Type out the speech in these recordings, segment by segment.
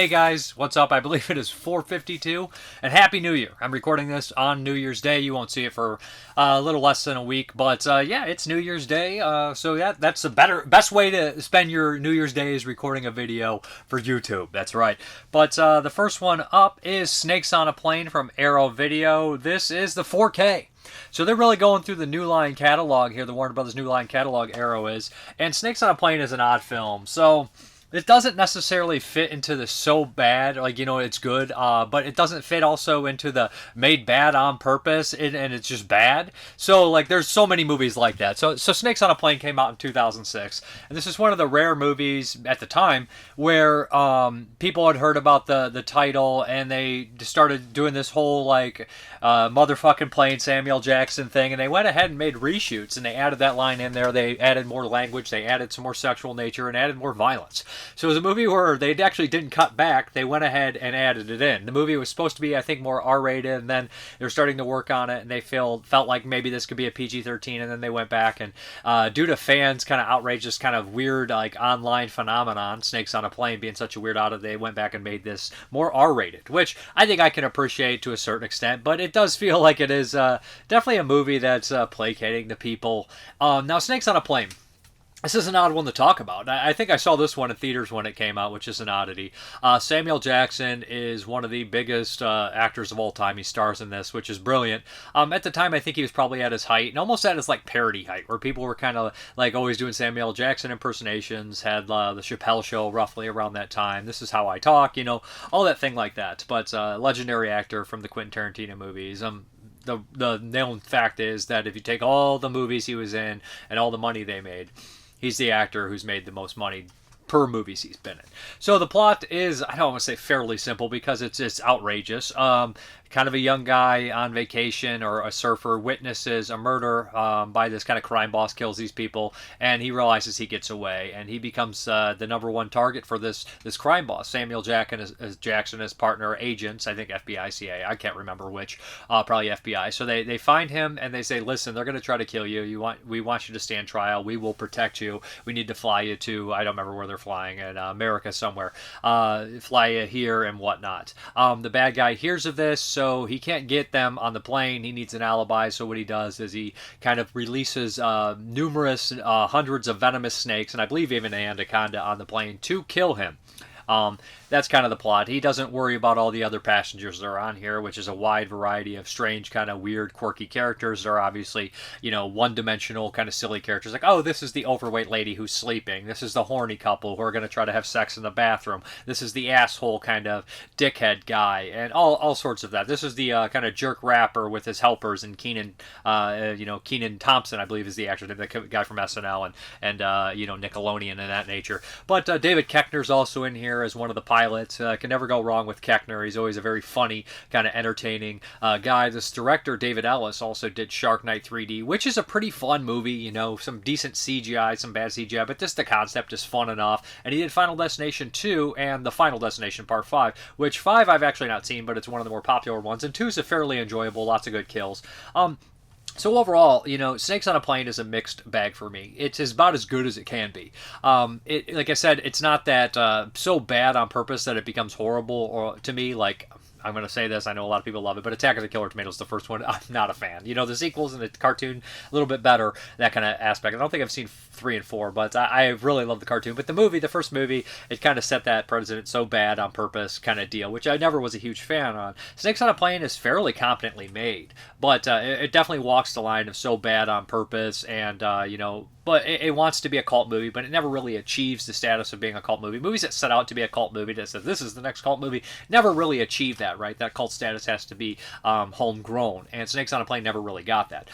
Hey guys, what's up? I believe it is 4:52, and Happy New Year. I'm recording this on New Year's Day. You won't see it for a little less than a week, but yeah, it's New Year's Day. So yeah, that's the best way to spend your New Year's Day is recording a video for YouTube. That's right. But the first one up is Snakes on a Plane from Arrow Video. This is the 4K. So they're really going through the New Line catalog here, the Warner Brothers New Line catalog, Arrow is. And Snakes on a Plane is an odd film. So it doesn't necessarily fit into the so bad, like, it's good, but it doesn't fit also into the made bad on purpose, and it's just bad. So, like, there's so many movies like that. So Snakes on a Plane came out in 2006, and this is one of the rare movies at the time where people had heard about the title, and they started doing this whole, like, motherfucking plane Samuel Jackson thing, and they went ahead and made reshoots, and they added that line in there. They added more language, they added some more sexual nature, and added more violence. So it was a movie where they actually didn't cut back. They went ahead and added it in. The movie was supposed to be, I think, more R-rated, and then they were starting to work on it, and they felt like maybe this could be a PG-13, and then they went back, and due to fans kind of outrageous, kind of weird, like, online phenomenon, Snakes on a Plane being such a weird oddity, they went back and made this more R-rated, which I think I can appreciate to a certain extent, but it does feel like it is definitely a movie that's placating to people. Now, Snakes on a Plane. This is an odd one to talk about. I think I saw this one in theaters when it came out, which is an oddity. Samuel Jackson is one of the biggest actors of all time. He stars in this, which is brilliant. At the time, I think he was probably at his height, and almost at his, like, parody height, where people were kind of, like, always doing Samuel Jackson impersonations, had the Chappelle Show roughly around that time. This Is How I Talk, all that thing like that. But legendary actor from the Quentin Tarantino movies. The known fact is that if you take all the movies he was in and all the money they made, he's the actor who's made the most money per movies he's been in. So the plot is, I don't want to say fairly simple because it's just outrageous. Kind of a young guy on vacation, or a surfer, witnesses a murder by this kind of crime boss, kills these people, and he realizes he gets away, and he becomes the number one target for this crime boss. Samuel Jackson, his partner, agents, I think FBI, CIA, I can't remember which, probably FBI. So they find him, and they say, listen, they're going to try to kill you. We want you to stand trial. We will protect you. We need to fly you to, I don't remember where they're flying, in America somewhere. Fly you here and whatnot. The bad guy hears of this, so he can't get them on the plane. He needs an alibi, so what he does is he kind of releases numerous hundreds of venomous snakes, and I believe even an anaconda on the plane, to kill him. That's kind of the plot. He doesn't worry about all the other passengers that are on here, which is a wide variety of strange, kind of weird, quirky characters. They're obviously, one-dimensional, kind of silly characters. Like, oh, this is the overweight lady who's sleeping. This is the horny couple who are going to try to have sex in the bathroom. This is the asshole kind of dickhead guy, and all sorts of that. This is the kind of jerk rapper with his helpers, and Keenan Thompson, I believe, is the actor, the guy from SNL and Nickelodeon and that nature. But David Koechner's also in here as one of the pilots. Can never go wrong with Koechner. He's always a very funny, kind of entertaining guy. This director, David Ellis, also did Shark Night 3D, which is a pretty fun movie, some decent CGI, some bad CGI, but just the concept is fun enough. And he did Final Destination 2 and the Final Destination Part 5, which 5 I've actually not seen, but it's one of the more popular ones, and 2 is a fairly enjoyable, lots of good kills. So overall, Snakes on a Plane is a mixed bag for me. It's about as good as it can be. Like I said, it's not that so bad on purpose that it becomes horrible, or to me, like, I'm going to say this, I know a lot of people love it, but Attack of the Killer Tomatoes, the first one, I'm not a fan. The sequels and the cartoon, a little bit better, that kind of aspect. I don't think I've seen 3 and 4, but I really love the cartoon. But the first movie, it kind of set that precedent, so bad on purpose kind of deal, which I never was a huge fan on. Snakes on a Plane is fairly competently made, but it definitely walks the line of so bad on purpose, and, but it wants to be a cult movie, but it never really achieves the status of being a cult movie. Movies that set out to be a cult movie, that says this is the next cult movie, never really achieve that, right? That cult status has to be homegrown, and Snakes on a Plane never really got that.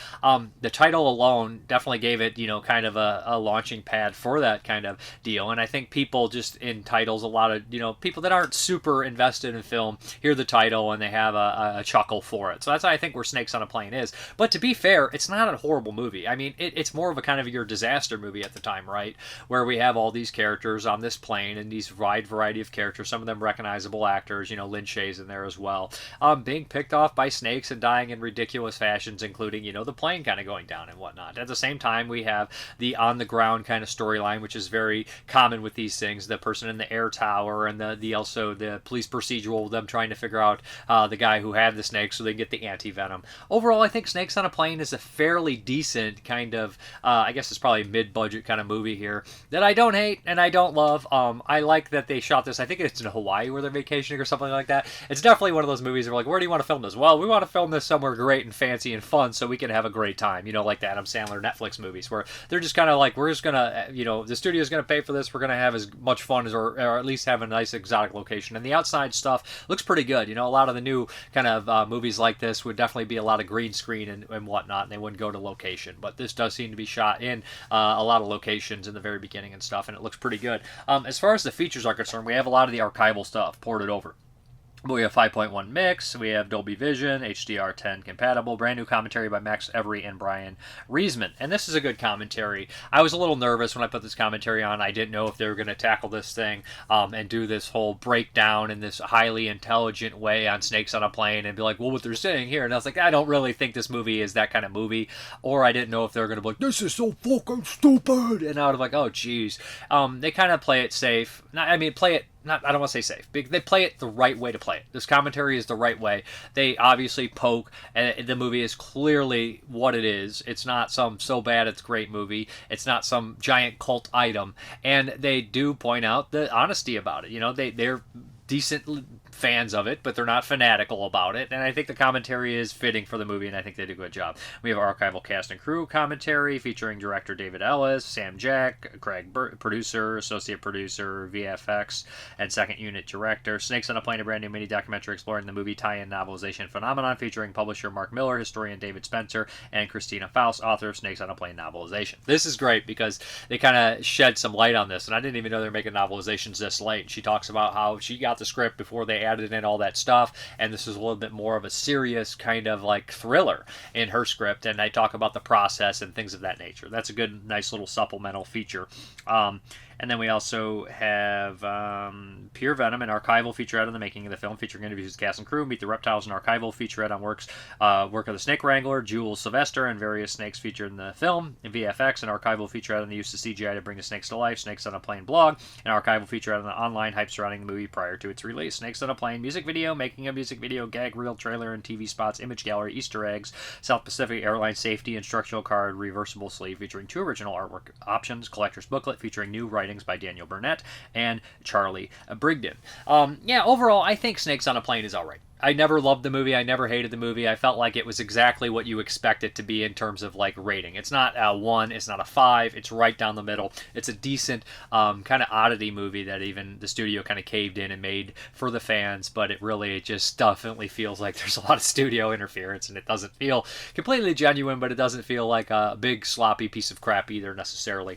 The title alone definitely gave it, kind of a launching pad for that kind of deal, and I think people just in titles, a lot of, people that aren't super invested in film, hear the title and they have a chuckle for it. So that's, I think, where Snakes on a Plane is. But to be fair, it's not a horrible movie. I mean, it's more of a kind of your disaster disaster movie at the time, right? Where we have all these characters on this plane and these wide variety of characters, some of them recognizable actors, Lin Shaye's in there as well, being picked off by snakes and dying in ridiculous fashions, including, the plane kind of going down and whatnot. At the same time, we have the on-the-ground kind of storyline, which is very common with these things, the person in the air tower and the also the police procedural, them trying to figure out the guy who had the snake so they get the anti-venom. Overall, I think Snakes on a Plane is a fairly decent kind of, I guess it's probably mid-budget kind of movie here that I don't hate and I don't love. I like that they shot this, I think it's in Hawaii where they're vacationing or something like that. It's definitely one of those movies where like, where do you want to film this? Well, we want to film this somewhere great and fancy and fun so we can have a great time, like the Adam Sandler Netflix movies where they're just kind of like, we're just gonna, the studio's gonna pay for this, we're gonna have as much fun as, or at least have a nice exotic location. And the outside stuff looks pretty good. A lot of the new kind of movies like this would definitely be a lot of green screen and whatnot, and they wouldn't go to location. But this does seem to be shot in a lot of locations in the very beginning and stuff, and it looks pretty good. As far as the features are concerned, we have a lot of the archival stuff ported over. We have 5.1 mix, we have Dolby Vision, HDR10 compatible, brand new commentary by Max Every and Brian Reisman. And this is a good commentary. I was a little nervous when I put this commentary on. I didn't know if they were going to tackle this thing and do this whole breakdown in this highly intelligent way on Snakes on a Plane and be like, well, what they're saying here. And I was like, I don't really think this movie is that kind of movie. Or I didn't know if they were going to be like, this is so fucking stupid. And I was like, oh, geez. They kind of play it safe. I don't want to say safe. They play it the right way to play it. This commentary is the right way. They obviously poke, and the movie is clearly what it is. It's not some so bad it's great movie. It's not some giant cult item. And they do point out the honesty about it. They're decent fans of it, but they're not fanatical about it, and I think the commentary is fitting for the movie, and I think they did a good job. We have archival cast and crew commentary featuring director David Ellis, Sam Jack, Craig producer, associate producer, VFX, and second unit director. Snakes on a Plane, a brand new mini documentary exploring the movie tie-in novelization phenomenon, featuring publisher Mark Miller, historian David Spencer, and Christina Faust, author of Snakes on a Plane novelization. This is great because they kind of shed some light on this, and I didn't even know they were making novelizations this late. She talks about how she got the script before they added in all that stuff, and this is a little bit more of a serious kind of like thriller in her script, and I talk about the process and things of that nature. That's a good, nice little supplemental feature. And then we also have Pure Venom, an archival featurette on the making of the film, featuring interviews with cast and crew. Meet the Reptiles, an archival featurette on work of the Snake Wrangler, Jules Sylvester, and various snakes featured in the film. In VFX, an archival featurette on the use of CGI to bring the snakes to life. Snakes on a Plane blog, an archival featurette on the online hype surrounding the movie prior to its release. Snakes on a Plane music video, making a music video, gag reel, trailer, and TV spots, image gallery, Easter eggs, South Pacific Airlines safety, instructional card, reversible sleeve, featuring 2 original artwork options, collector's booklet featuring new writings by Daniel Burnett and Charlie Brigden. Overall, I think Snakes on a Plane is alright. I never loved the movie. I never hated the movie. I felt like it was exactly what you expect it to be in terms of like rating. It's not a 1. It's not a 5. It's right down the middle. It's a decent kind of oddity movie that even the studio kind of caved in and made for the fans, but it just definitely feels like there's a lot of studio interference, and it doesn't feel completely genuine, but it doesn't feel like a big sloppy piece of crap either necessarily.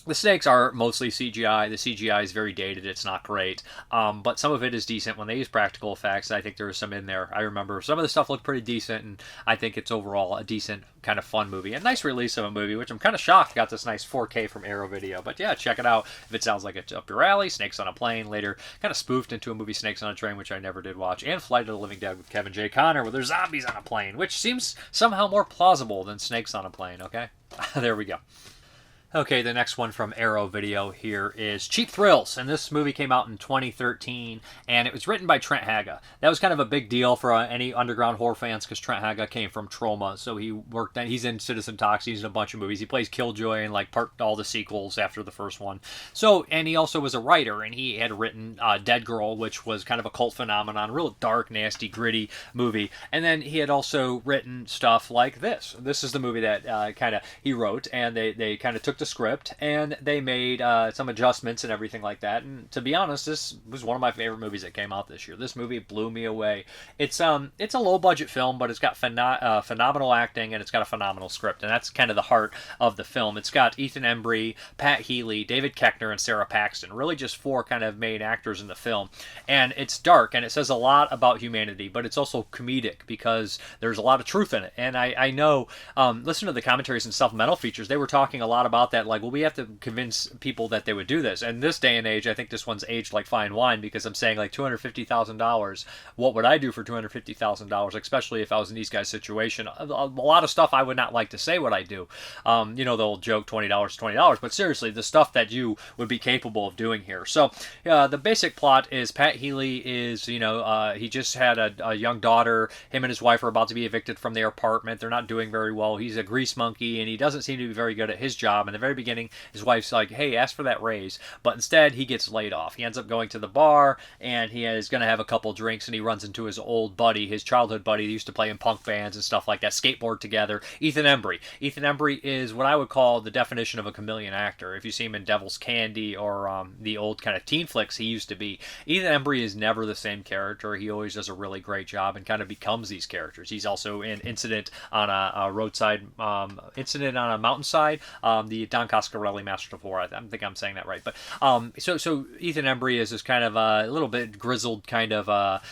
The snakes are mostly CGI. The CGI is very dated. It's not great. But some of it is decent when they use practical effects. I think there was some in there. I remember some of the stuff looked pretty decent, and I think it's overall a decent kind of fun movie. A nice release of a movie, which I'm kind of shocked got this nice 4K from Arrow Video. But yeah, check it out if it sounds like it's up your alley. Snakes on a Plane, later kind of spoofed into a movie Snakes on a Train, which I never did watch, and Flight of the Living Dead with Kevin J. Conner, where there's zombies on a plane, which seems somehow more plausible than Snakes on a Plane, okay? There we go. Okay, the next one from Arrow Video here is Cheap Thrills, and this movie came out in 2013, and it was written by Trent Haga. That was kind of a big deal for any underground horror fans, because Trent Haga came from Troma, so he's in Citizen Tox, he's in a bunch of movies. He plays Killjoy in all the sequels after the first one. So, and he also was a writer, and he had written Dead Girl, which was kind of a cult phenomenon, real dark, nasty, gritty movie. And then he had also written stuff like this. This is the movie that he wrote, and they kind of took the the script and they made some adjustments and everything like that. And to be honest, this was one of my favorite movies that came out this year. This movie blew me away. It's a low budget film, but it's got phenomenal acting and it's got a phenomenal script, and that's kind of the heart of the film. It's got Ethan Embry, Pat Healy, David Koechner, and Sarah Paxton. Really, just four kind of main actors in the film, and it's dark and it says a lot about humanity, but it's also comedic because there's a lot of truth in it. And I know, listen to the commentaries and supplemental features. They were talking a lot about that, like, well, we have to convince people that they would do this. And this day and age, I think this one's aged like fine wine, because I'm saying like $250,000. What would I do for $250,000, especially if I was in these guys' situation? A lot of stuff I would not like to say what I do. The old joke, $20 $20. But seriously, the stuff that you would be capable of doing here. So the basic plot is Pat Healy is, he just had a young daughter. Him and his wife are about to be evicted from their apartment. They're not doing very well. He's a grease monkey, and he doesn't seem to be very good at his job. In the very beginning, his wife's like, hey, ask for that raise. But instead, he gets laid off. He ends up going to the bar, and he is going to have a couple drinks, and he runs into his old buddy, his childhood buddy. They used to play in punk bands and stuff like that, skateboard together, Ethan Embry. Ethan Embry is what I would call the definition of a chameleon actor. If you see him in Devil's Candy or the old kind of teen flicks he used to be, Ethan Embry is never the same character. He always does a really great job and kind of becomes these characters. He's also in Incident on a roadside, Incident on a Mountainside, the Don Coscarelli Masters of War. I think I'm saying that right. But so Ethan Embry is this kind of a little bit grizzled kind of,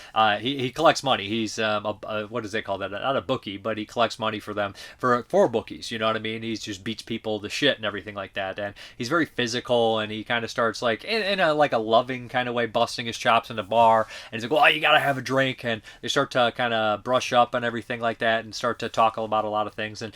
he collects money. He's what does they call that? Not a bookie, but he collects money for them, for bookies, you know what I mean? He just beats people to shit and everything like that. And he's very physical, and he kind of starts like in a like a loving kind of way, busting his chops in the bar. And he's like, well, you gotta have a drink. And they start to kind of brush up and everything like that, and start to talk about a lot of things. And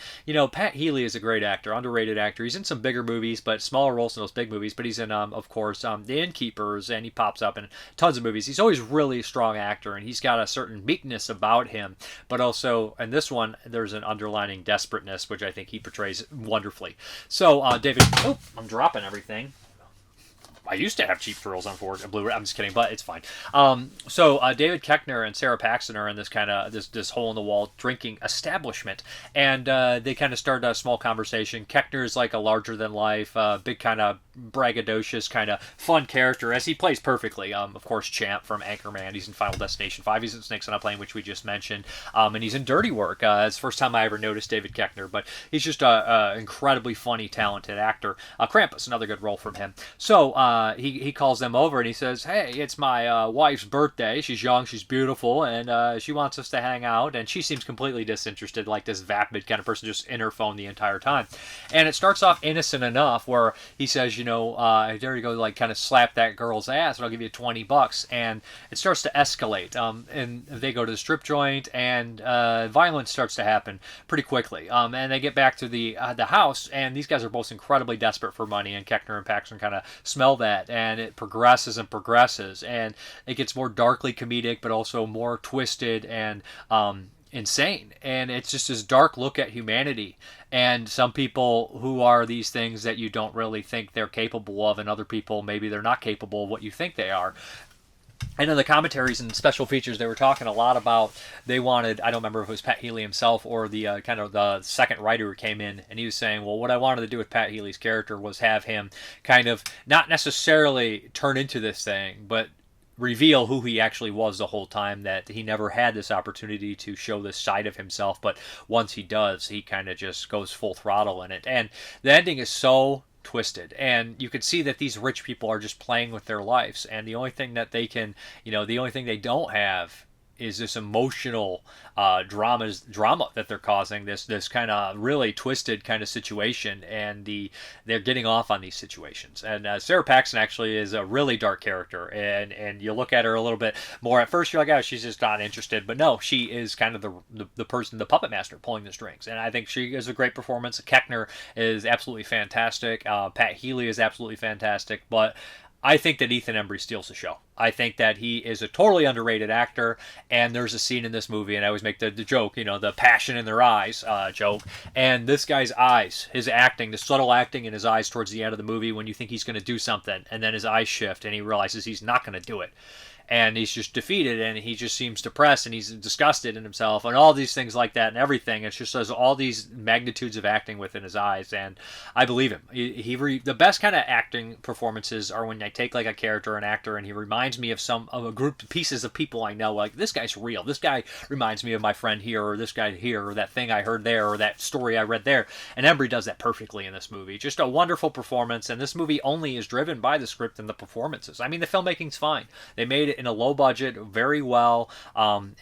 Pat Healy is a great actor, underrated actor. He's in some bigger movies, but smaller roles in those big movies. But he's in of course The Innkeepers, and he pops up in tons of movies. He's always really a strong actor, and he's got a certain meekness about him, but also in this one there's an underlining desperateness, which I think he portrays wonderfully. So I'm dropping everything. I used to have cheap thrills on Blu-ray. I'm just kidding, but it's fine. David Koechner and Sarah Paxton are in this kind of this hole in the wall drinking establishment, and they kind of start a small conversation. Koechner is like a larger than life, big kind of braggadocious kind of fun character, as he plays perfectly. Of course, Champ from Anchorman. He's in Final Destination 5. He's in Snakes on a Plane, which we just mentioned, and he's in Dirty Work. It's the first time I ever noticed David Koechner, but he's just a incredibly funny, talented actor. Krampus, another good role from him. So. He calls them over and he says, hey, it's my wife's birthday. She's young, she's beautiful, and she wants us to hang out. And she seems completely disinterested, like this vapid kind of person, just in her phone the entire time. And it starts off innocent enough where he says, there you go, like kind of slap that girl's ass and I'll give you $20. And it starts to escalate. And they go to the strip joint, and violence starts to happen pretty quickly. And they get back to the house, and these guys are both incredibly desperate for money, and Koechner and Paxton kind of smell that, and it progresses and progresses, and it gets more darkly comedic, but also more twisted and insane. And it's just this dark look at humanity, and some people who are these things that you don't really think they're capable of, and other people maybe they're not capable of what you think they are. And in the commentaries and special features, they were talking a lot about they wanted, I don't remember if it was Pat Healy himself or the kind of the second writer who came in, and he was saying, well, what I wanted to do with Pat Healy's character was have him kind of not necessarily turn into this thing, but reveal who he actually was the whole time, that he never had this opportunity to show this side of himself, but once he does, he kind of just goes full throttle in it. And the ending is so twisted, and you could see that these rich people are just playing with their lives, and the only thing that they can, the only thing they don't have is this emotional drama that they're causing, this kind of really twisted kind of situation, and they're getting off on these situations. And Sarah Paxton actually is a really dark character, and you look at her a little bit more. At first you're like, oh, she's just not interested, but no, she is kind of the person, the puppet master pulling the strings, and I think she is a great performance. Koechner is absolutely fantastic. Pat Healy is absolutely fantastic, but I think that Ethan Embry steals the show. I think that he is a totally underrated actor, and there's a scene in this movie, and I always make the joke, the passion in their eyes joke, and this guy's eyes, his acting, the subtle acting in his eyes towards the end of the movie when you think he's going to do something, and then his eyes shift, and he realizes he's not going to do it. and he's just defeated, and he just seems depressed, and he's disgusted in himself, and all these things like that, and everything. It's just has all these magnitudes of acting within his eyes, and I believe him. The best kind of acting performances are when I take like a character, an actor, and he reminds me of a group of pieces of people I know. Like, this guy's real. This guy reminds me of my friend here, or this guy here, or that thing I heard there, or that story I read there. And Embry does that perfectly in this movie. Just a wonderful performance, and this movie only is driven by the script and the performances. I mean, the filmmaking's fine. They made it in a low budget very well,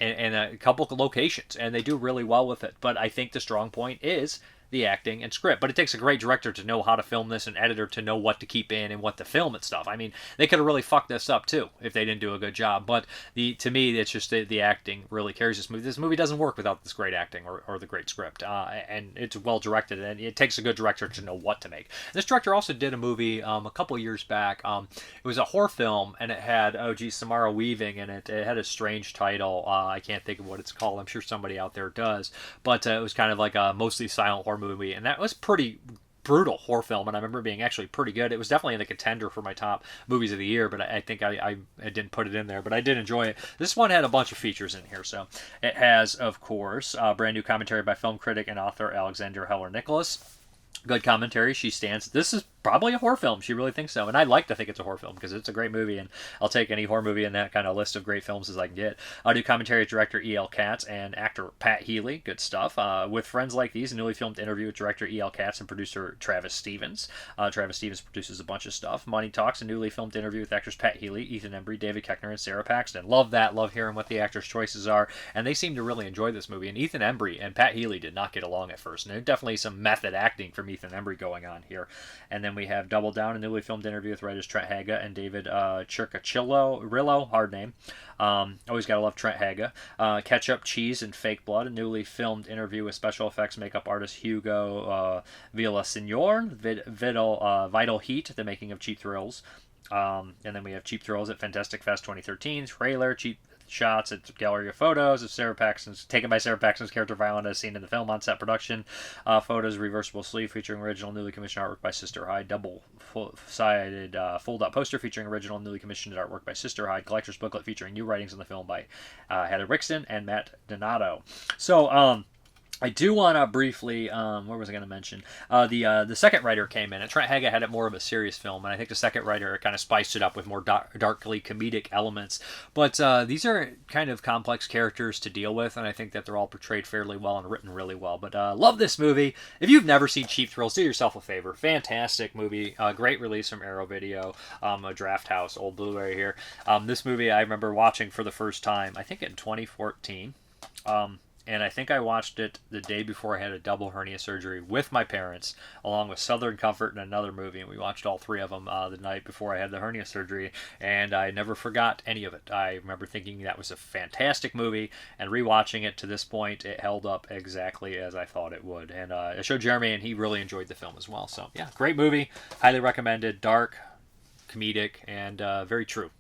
in a couple of locations, and they do really well with it. But I think the strong point is the acting and script. But it takes a great director to know how to film this, and editor to know what to keep in and what to film and stuff. I mean, they could have really fucked this up too if they didn't do a good job. But to me, it's just the acting really carries this movie. This movie doesn't work without this great acting or the great script. And it's well directed, and it takes a good director to know what to make. This director also did a movie a couple years back. It was a horror film, and it had Samara Weaving in it. It had a strange title. I can't think of what it's called. I'm sure somebody out there does. But it was kind of like a mostly silent horror movie, and that was pretty brutal horror film, and I remember being actually pretty good. It was definitely in the contender for my top movies of the year, but I think I didn't put it in there, but I did enjoy it. This one had a bunch of features in here. So it has, of course, a brand new commentary by film critic and author Alexander Heller Nicholas. Good commentary. She stands. This is probably a horror film. She really thinks so. And I'd like to think it's a horror film because it's a great movie, and I'll take any horror movie in that kind of list of great films as I can get. Audio commentary director E.L. Katz and actor Pat Healy. Good stuff. With Friends Like These, a newly filmed interview with director E.L. Katz and producer Travis Stevens. Travis Stevens produces a bunch of stuff. Money Talks, a newly filmed interview with actors Pat Healy, Ethan Embry, David Koechner, and Sarah Paxton. Love that. Love hearing what the actors' choices are. And they seem to really enjoy this movie. And Ethan Embry and Pat Healy did not get along at first. And there's definitely some method acting from Ethan Embry going on here. And then we have Double Down, a newly filmed interview with writers Trent Haga and David Rillo, hard name. Always gotta love Trent Haga. Ketchup, Cheese, and Fake Blood, a newly filmed interview with special effects makeup artist Hugo Villaseñor. Vital Heat, the making of Cheap Thrills. And then we have Cheap Thrills at Fantastic Fest 2013. Trailer, Cheap shots at gallery of photos of Sarah Paxton's taken by Sarah Paxton's character Violet as seen in the film on set production. Photos, reversible sleeve featuring original newly commissioned artwork by Sister Hyde. Double-sided fold-out poster featuring original newly commissioned artwork by Sister Hyde. Collector's booklet featuring new writings on the film by Heather Rixton and Matt Donato. So, I do want to briefly, what was I going to mention? The second writer came in, and Trent Haga had it more of a serious film, and I think the second writer kind of spiced it up with more darkly comedic elements. But these are kind of complex characters to deal with, and I think that they're all portrayed fairly well and written really well. But love this movie. If you've never seen Cheap Thrills, do yourself a favor. Fantastic movie. Great release from Arrow Video, a Draft House, old Blu-ray here. This movie I remember watching for the first time, I think in 2014. And I think I watched it the day before I had a double hernia surgery with my parents, along with Southern Comfort and another movie. And we watched all three of them the night before I had the hernia surgery. And I never forgot any of it. I remember thinking that was a fantastic movie. And rewatching it to this point, it held up exactly as I thought it would. And I showed Jeremy, and he really enjoyed the film as well. So, yeah, great movie. Highly recommended. Dark, comedic, and very true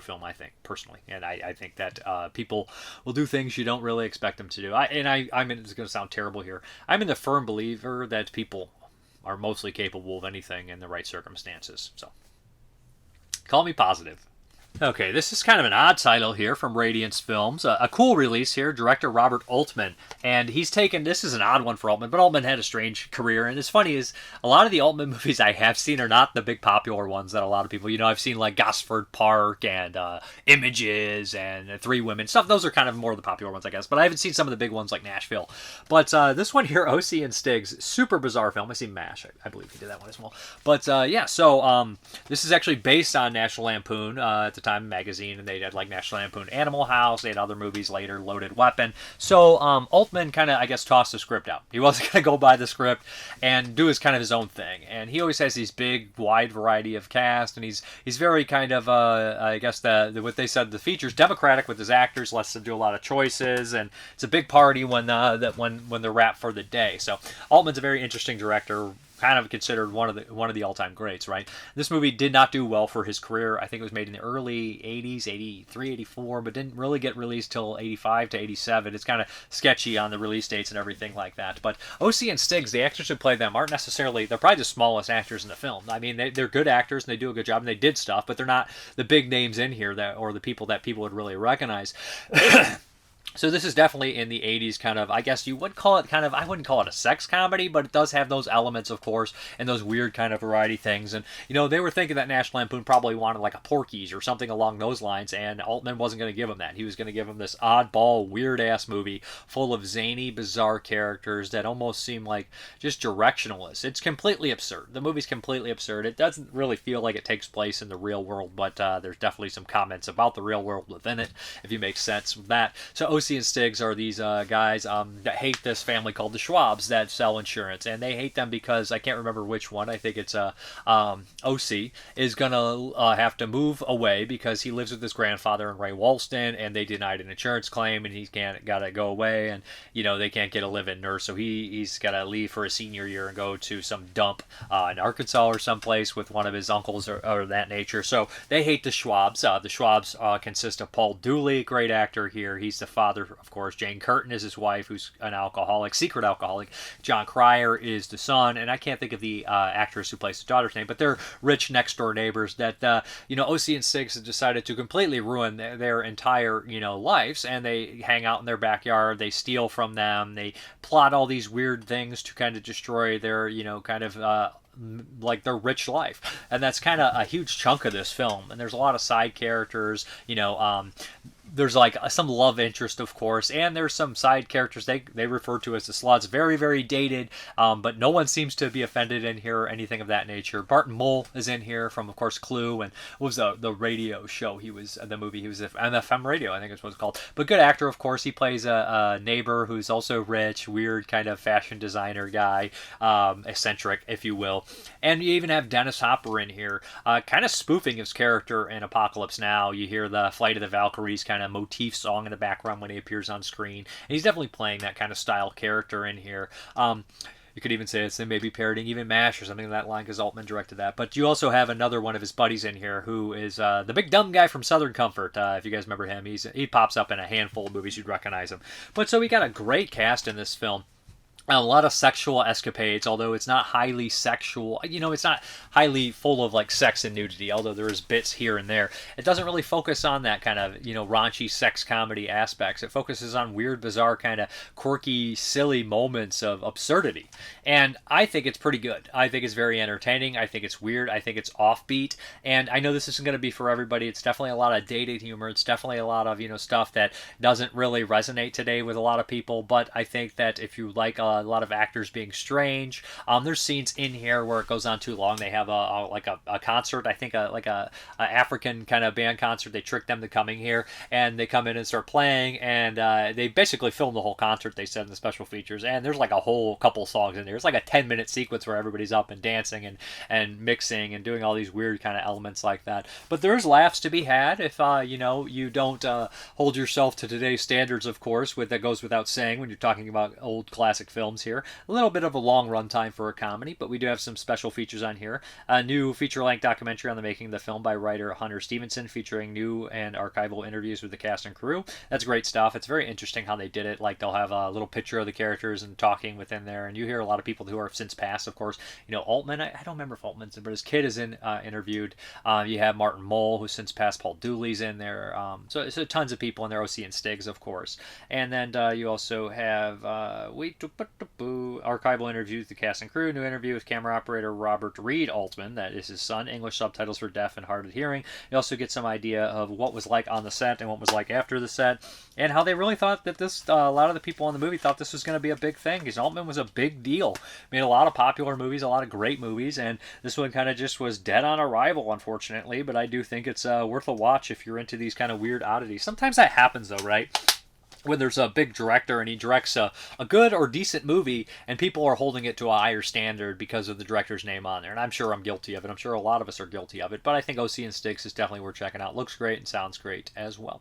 film, I think, personally. And I think that people will do things you don't really expect them to do. It's going to sound terrible here. I'm in the firm believer that people are mostly capable of anything in the right circumstances. So, call me positive. Okay, this is kind of an odd title here from Radiance Films. A cool release here, director Robert Altman. And he's taken, this is an odd one for Altman, but Altman had a strange career. And as funny as a lot of the Altman movies I have seen are not the big popular ones that a lot of people, I've seen like Gosford Park and Images and Three Women. Stuff, those are kind of more of the popular ones, I guess. But I haven't seen some of the big ones like Nashville. But this one here, O.C. and Stiggs, super bizarre film. I see MASH, I believe he did that one as well. But this is actually based on National Lampoon at the time magazine, and they had like National Lampoon Animal House. They had other movies later, Loaded Weapon. So Altman kind of, I guess, tossed the script out. He wasn't going to go by the script and do his own thing. And he always has these big, wide variety of cast, and he's very kind of, I guess, what they said, the features, democratic with his actors, lets them do a lot of choices, and it's a big party when they're wrapped for the day. So Altman's a very interesting director. kind of considered one of the all-time greats, right? This movie did not do well for his career. I think it was made in the early 80s, 83, 84, but didn't really get released till 85 to 87. It's kind of sketchy on the release dates and everything like that. But OC and Stiggs, the actors who play them, aren't necessarily, they're probably the smallest actors in the film. I mean, they're good actors and they do a good job and they did stuff, but they're not the big names in here or the people that people would really recognize. So this is definitely in the 80s kind of, I guess you would call it kind of, I wouldn't call it a sex comedy, but it does have those elements, of course, and those weird kind of variety things. And, they were thinking that National Lampoon probably wanted like a Porky's or something along those lines, and Altman wasn't going to give him that. He was going to give him this oddball, weird-ass movie full of zany, bizarre characters that almost seem like just directionless. It's completely absurd. The movie's completely absurd. It doesn't really feel like it takes place in the real world, but there's definitely some comments about the real world within it, if you make sense with that. So OC and Stiggs are these guys that hate this family called the Schwabs that sell insurance, and they hate them because I can't remember which one. I think it's OC is gonna have to move away because he lives with his grandfather and Ray Walston, and they denied an insurance claim, and he's gotta go away, and they can't get a live-in nurse, so he's gotta leave for his senior year and go to some dump in Arkansas or someplace with one of his uncles or that nature. So they hate the Schwabs. The Schwabs consist of Paul Dooley, great actor here. He's the father, of course. Jane Curtin is his wife, who's an alcoholic, secret alcoholic. John Cryer is the son, and I can't think of the actress who plays the daughter's name, but they're rich next door neighbors that OC and Stiggs have decided to completely ruin their entire lives, and they hang out in their backyard, they steal from them, they plot all these weird things to kind of destroy their like their rich life, and that's kind of a huge chunk of this film. And there's a lot of side characters, there's like some love interest, of course, and there's some side characters they refer to as the sluts. Very, very dated, but no one seems to be offended in here or anything of that nature. Barton Mole is in here from, of course, Clue, and what was the radio show he was, the movie he was in, MFM Radio, I think is what it's called. But good actor, of course. He plays a neighbor who's also rich, weird kind of fashion designer guy, eccentric, if you will. And you even have Dennis Hopper in here, kind of spoofing his character in Apocalypse Now. You hear the Flight of the Valkyries kind of motif song in the background when he appears on screen. And he's definitely playing that kind of style character in here. You could even say it's maybe parodying even MASH or something of that line because Altman directed that. But you also have another one of his buddies in here who is the big dumb guy from Southern Comfort. If you guys remember him, he pops up in a handful of movies. You'd recognize him. But so we got a great cast in this film. A lot of sexual escapades, although it's not highly sexual. It's not highly full of like sex and nudity, although there is bits here and there. It doesn't really focus on that kind of, raunchy sex comedy aspects. It focuses on weird, bizarre, kind of quirky, silly moments of absurdity. And I think it's pretty good. I think it's very entertaining. I think it's weird. I think it's offbeat. And I know this isn't going to be for everybody. It's definitely a lot of dated humor. It's definitely a lot of, stuff that doesn't really resonate today with a lot of people. But I think that if you like a lot of actors being strange. There's scenes in here where it goes on too long. They have a concert, I think a African kind of band concert. They trick them to coming here, and they come in and start playing, and they basically film the whole concert, they said in the special features, and there's like a whole couple songs in there. It's like a 10-minute sequence where everybody's up and dancing and mixing and doing all these weird kind of elements like that. But there's laughs to be had if you don't hold yourself to today's standards, of course. That goes without saying when you're talking about old classic films here. A little bit of a long run time for a comedy, but we do have some special features on here. A new feature-length documentary on the making of the film by writer Hunter Stevenson, featuring new and archival interviews with the cast and crew. That's great stuff. It's very interesting how they did it. Like, they'll have a little picture of the characters and talking within there, and you hear a lot of people who are since passed, of course. Altman, I don't remember if Altman's in, but his kid is interviewed. You have Martin Mull, who's since passed. Paul Dooley's in there. So tons of people in there. OC and Stiggs, of course. And then you also have archival interviews with the cast and crew, new interview with camera operator Robert Reed Altman, that is his son, English subtitles for deaf and hard of hearing. You also get some idea of what was like on the set and what was like after the set, and how they really thought that this, a lot of the people in the movie thought this was going to be a big thing, because Altman was a big deal. Made a lot of popular movies, a lot of great movies, and this one kind of just was dead on arrival, unfortunately, but I do think it's worth a watch if you're into these kind of weird oddities. Sometimes that happens, though, right? When there's a big director and he directs a good or decent movie and people are holding it to a higher standard because of the director's name on there. And I'm sure I'm guilty of it. I'm sure a lot of us are guilty of it. But I think OC and Stiggs is definitely worth checking out. Looks great and sounds great as well.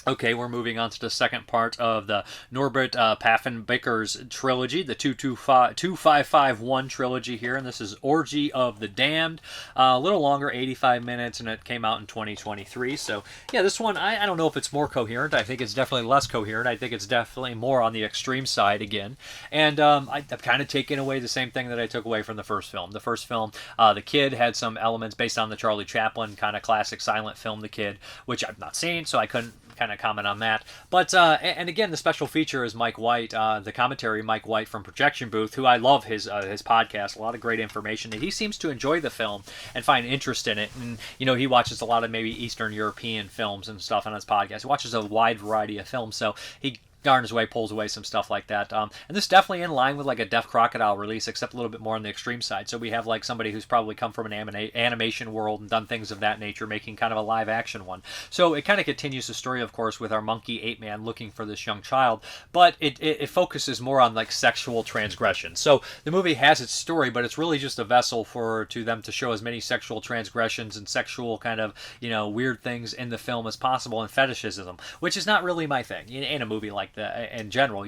Okay, we're moving on to the second part of the Norbert Pfaffenbichler's trilogy, the 2551 trilogy here, and this is Orgy of the Damned. A little longer, 85 minutes, and it came out in 2023. So, yeah, this one, I don't know if it's more coherent. I think it's definitely less coherent. I think it's definitely more on the extreme side again. And I've kind of taken away the same thing that I took away from the first film. The first film, The Kid, had some elements based on the Charlie Chaplin kind of classic silent film, The Kid, which I've not seen, so I couldn't kind of comment on that. But and again, the special feature is Mike White, the commentary Mike White from Projection Booth, who I love his podcast. A lot of great information, and he seems to enjoy the film and find interest in it. And he watches a lot of maybe Eastern European films and stuff on his podcast. He watches a wide variety of films, so he darn his way pulls away some stuff like that. And this is definitely in line with like a Deaf Crocodile release, except a little bit more on the extreme side. So we have like somebody who's probably come from an animation world and done things of that nature, making kind of a live action one. So it kind of continues the story, of course, with our monkey ape man looking for this young child, but it focuses more on like sexual transgression. So the movie has its story, but it's really just a vessel to them to show as many sexual transgressions and sexual kind of weird things in the film as possible, and fetishism, which is not really my thing in a movie like in general.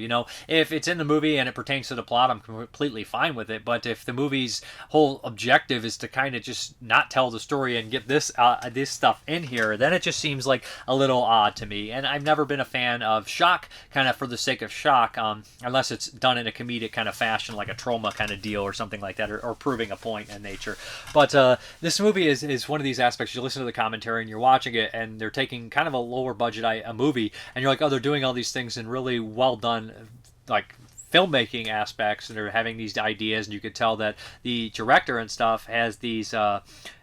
If it's in the movie and it pertains to the plot, I'm completely fine with it. But if the movie's whole objective is to kind of just not tell the story and get this stuff in here, then it just seems like a little odd to me. And I've never been a fan of shock kind of for the sake of shock, unless it's done in a comedic kind of fashion, like a trauma kind of deal or something like that, or proving a point in nature. But this movie is one of these aspects. You listen to the commentary and you're watching it, and they're taking kind of a lower budget a movie, and you're like, oh, they're doing all these things in really well done, like filmmaking aspects, and they're having these ideas, and you could tell that the director and stuff has these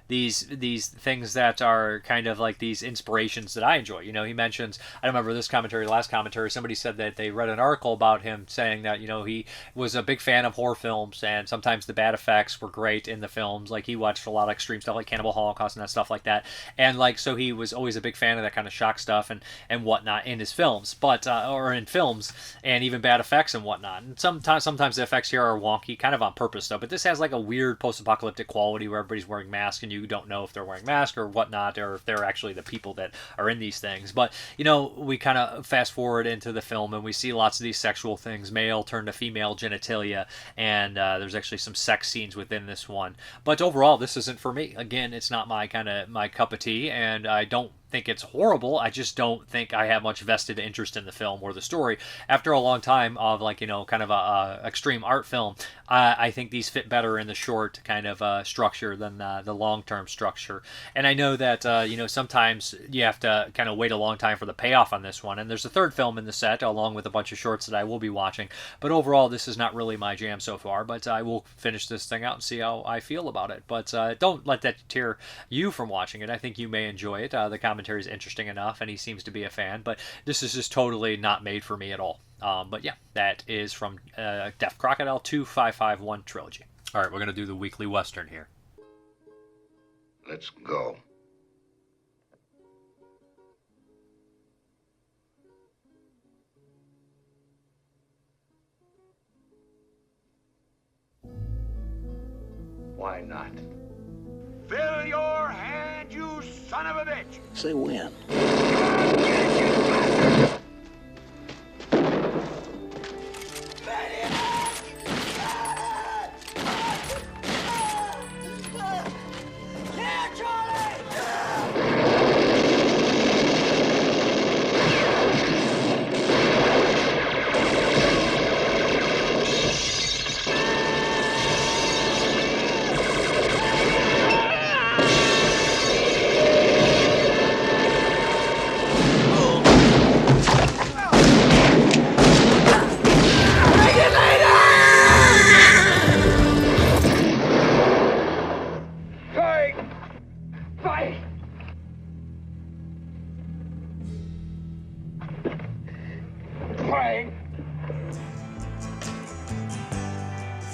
things that are kind of like these inspirations that I enjoy. He mentions, I don't remember this commentary, last commentary, somebody said that they read an article about him saying that, he was a big fan of horror films, and sometimes the bad effects were great in the films. Like, he watched a lot of extreme stuff like Cannibal Holocaust and that stuff like that. And like, so he was always a big fan of that kind of shock stuff and whatnot in his films, but, or in films, and even bad effects and whatnot. And sometimes the effects here are wonky, kind of on purpose though, but this has like a weird post-apocalyptic quality where everybody's wearing masks, and you don't know if they're wearing masks or whatnot, or if they're actually the people that are in these things. But we kind of fast forward into the film, and we see lots of these sexual things, male turned to female genitalia, and there's actually some sex scenes within this one. But overall, this isn't for me. Again, it's not my cup of tea, and I don't think it's horrible. I just don't think I have much vested interest in the film or the story. After a long time of kind of a extreme art film, I think these fit better in the short kind of structure than the long-term structure. And I know that sometimes you have to kind of wait a long time for the payoff on this one. And there's a third film in the set along with a bunch of shorts that I will be watching. But overall, this is not really my jam so far. But I will finish this thing out and see how I feel about it. But don't let that deter you from watching it. I think you may enjoy it. The commentary is interesting enough, and he seems to be a fan, but this is just totally not made for me at all. But yeah, that is from Deaf Crocodile 2551 trilogy. All right, we're going to do the weekly Western here. Let's go. Why not? Fill your hand, you son of a bitch! Say when.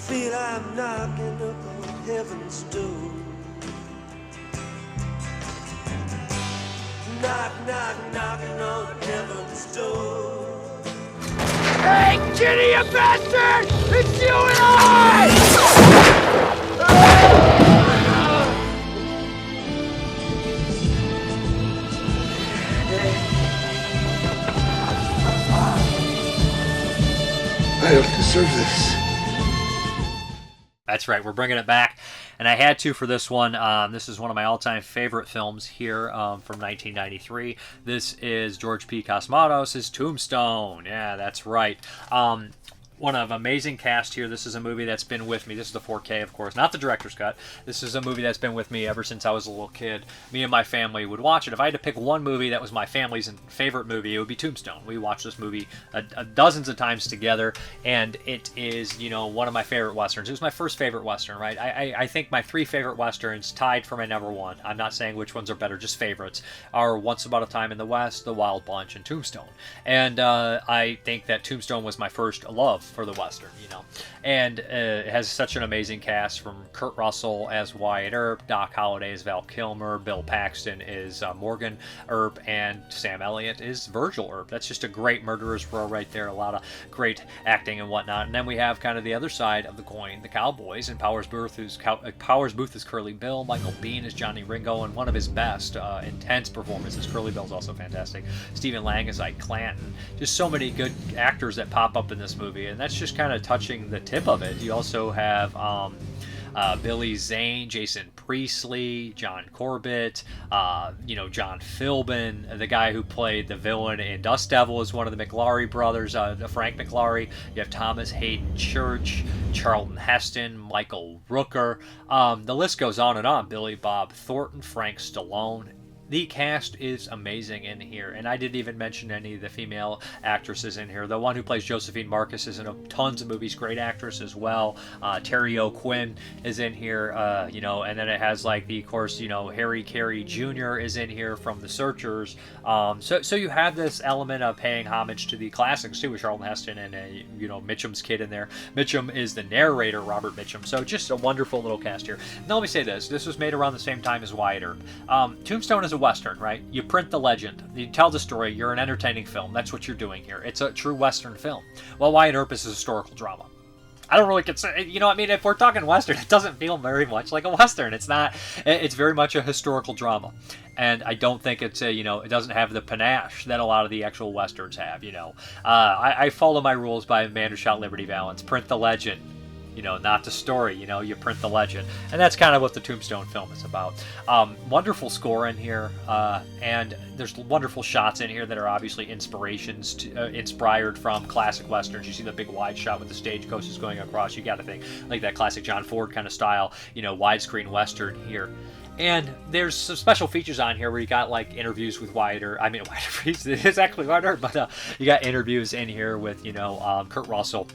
Feel I'm knocking up on heaven's door. Knock, knock, knocking on heaven's door. Hey, kitty, you bastard! It's you and I! That's right, we're bringing it back, and I had to for this one. This is one of my all-time favorite films here from 1993. This is George P. Cosmatos' Tombstone. Yeah, that's right. One of amazing cast here. This is a movie that's been with me. This is the 4K, of course, not the director's cut. This is a movie that's been with me ever since I was a little kid. Me and my family would watch it. If I had to pick one movie that was my family's favorite movie, it would be Tombstone. We watched this movie dozens of times together, and it is, you know, one of my favorite westerns. It was my first favorite western, right? I think my 3 favorite westerns, tied for my number 1. I'm not saying which ones are better, just favorites, are Once Upon a Time in the West, The Wild Bunch, and Tombstone. And I think that Tombstone was my first love for the western, you know, and it has such an amazing cast, from Kurt Russell as Wyatt Earp, Doc Holliday as Val Kilmer, Bill Paxton is Morgan Earp, and Sam Elliott is Virgil Earp. That's just a great murderer's row right there. A lot of great acting and whatnot. And then we have kind of the other side of the coin, the Cowboys, and Powers Booth is Curly Bill, Michael Biehn is Johnny Ringo, and one of his best intense performances. Curly Bill's also fantastic. Stephen Lang is Ike Clanton. Just so many good actors that pop up in this movie, and that's just kind of touching the tip of it. You also have Billy Zane, Jason Priestley, John Corbett, John Philbin, the guy who played the villain in Dust Devil is one of the McLaury brothers, Frank McLaury. You have Thomas Hayden Church, Charlton Heston, Michael Rooker. The list goes on and on. Billy Bob Thornton, Frank Stallone. The cast is amazing in here, and I didn't even mention any of the female actresses in here. The one who plays Josephine Marcus is in tons of movies, great actress as well. Terry O'Quinn is in here, and then it has Harry Carey Jr. is in here from The Searchers. So you have this element of paying homage to the classics too, with Charlton Heston and Mitchum's kid in there. Mitchum is the narrator, Robert Mitchum. So just a wonderful little cast here. Now let me say this: this was made around the same time as Wyatt Earp. Tombstone is a western, right? You print the legend, you tell the story, you're an entertaining film. That's what you're doing here. It's a true western film. Well, Wyatt Earp is a historical drama. I don't really consider, if we're talking western, it doesn't feel very much like a western. It's not. It's very much a historical drama, and I don't think it's it doesn't have the panache that a lot of the actual westerns have. I follow my rules by Man Who Shot Liberty Valance. Print the legend. Not the story, you print the legend. And that's kind of what the Tombstone film is about. Wonderful score in here, and there's wonderful shots in here that are obviously inspired from classic westerns. You see the big wide shot with the stagecoaches going across. You got to think like that classic John Ford kind of style, widescreen western here. And there's some special features on here where you got like interviews with Wyatt Earp. It's actually Wyatt Earp, but you got interviews in here with Kurt Russell,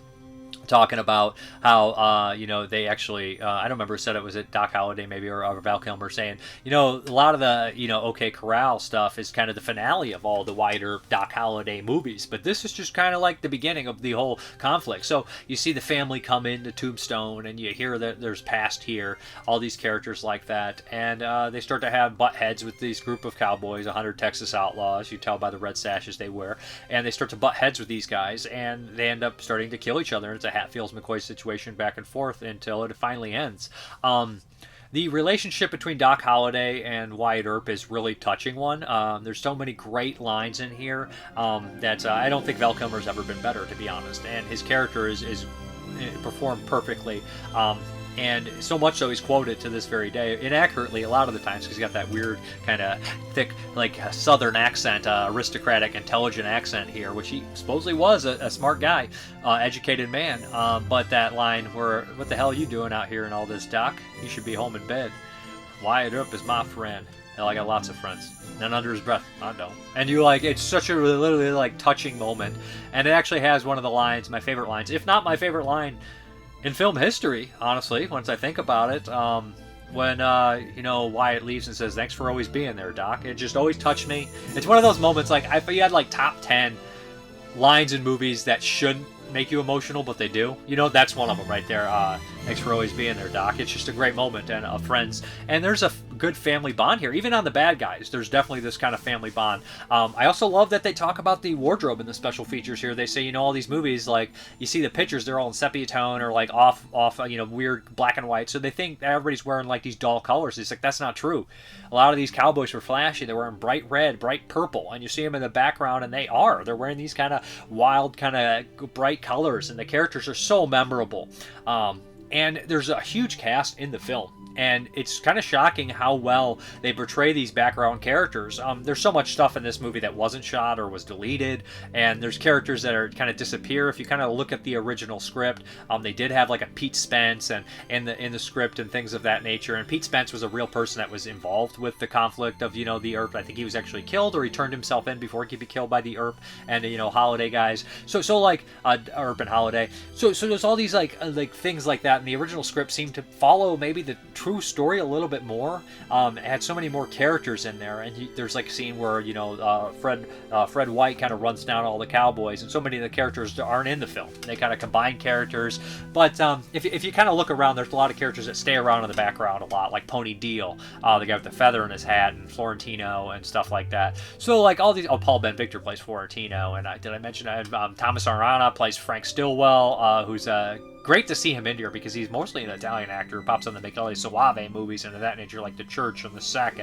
talking about how they actually I don't remember who said it, was it Doc Holliday maybe or Val Kilmer, saying a lot of the OK Corral stuff is kind of the finale of all the Wyatt Earp Doc Holliday movies, but this is just kind of like the beginning of the whole conflict. So you see the family come into Tombstone, and you hear that there's past here, all these characters like that, and they start to have butt heads with these group of cowboys, 100 Texas outlaws, you tell by the red sashes they wear, and they start to butt heads with these guys, and they end up starting to kill each other. It's a Hatfields-McCoy situation back and forth until it finally ends. The relationship between Doc Holliday and Wyatt Earp is really touching one. There's so many great lines in here that I don't think Val Kilmer's ever been better, to be honest. And his character is performed perfectly. And so much so he's quoted to this very day, inaccurately a lot of the times, because he's got that weird kind of thick, like southern accent, aristocratic, intelligent accent here, which he supposedly was a smart guy, educated man. But that line where, "What the hell are you doing out here in all this, Doc? You should be home in bed. Wyatt Earp is my friend." Hell, I got lots of friends. Then under his breath, I don't. And it's such a literally touching moment. And it actually has one of the lines, my favorite lines, if not my favorite line in film history, honestly, once I think about it, when Wyatt leaves and says, "Thanks for always being there, Doc." It just always touched me. It's one of those moments, like, if you had top 10 lines in movies that shouldn't make you emotional, but they do, that's one of them right there. "Thanks for always being there, Doc." It's just a great moment, and friends. And there's a good family bond here. Even on the bad guys, there's definitely this kind of family bond. I also love that they talk about the wardrobe in the special features here. They say, all these movies, like, you see the pictures, they're all in sepia tone or off weird black and white. So they think everybody's wearing these dull colors. It's like, that's not true. A lot of these cowboys were flashy. They're wearing bright red, bright purple, and you see them in the background, and they're wearing these kind of wild, kind of bright colors, and the characters are so memorable. And there's a huge cast in the film. And it's kind of shocking how well they portray these background characters. There's so much stuff in this movie that wasn't shot or was deleted, and there's characters that are kind of disappear. If you kind of look at the original script, they did have like a Pete Spence and in the script and things of that nature. And Pete Spence was a real person that was involved with the conflict of the Earp. I think he was actually killed, or he turned himself in before he could be killed by the Earp and Holiday guys. So like Earp and Holiday. So there's all these like things like that. And the original script seemed to follow maybe the true story a little bit more. It had so many more characters in there, and there's like a scene where Fred White kind of runs down all the cowboys, and so many of the characters aren't in the film. They kind of combine characters, but if you kind of look around, there's a lot of characters that stay around in the background a lot, like Pony Deal, the guy with the feather in his hat, and Florentino and stuff like that. So like all these, Paul Ben Victor plays Florentino, and did I mention Thomas Arana plays Frank Stillwell, who's great to see him in here because he's mostly an Italian actor who pops on the Michele Soave movies and of that nature, like The Church and The Sack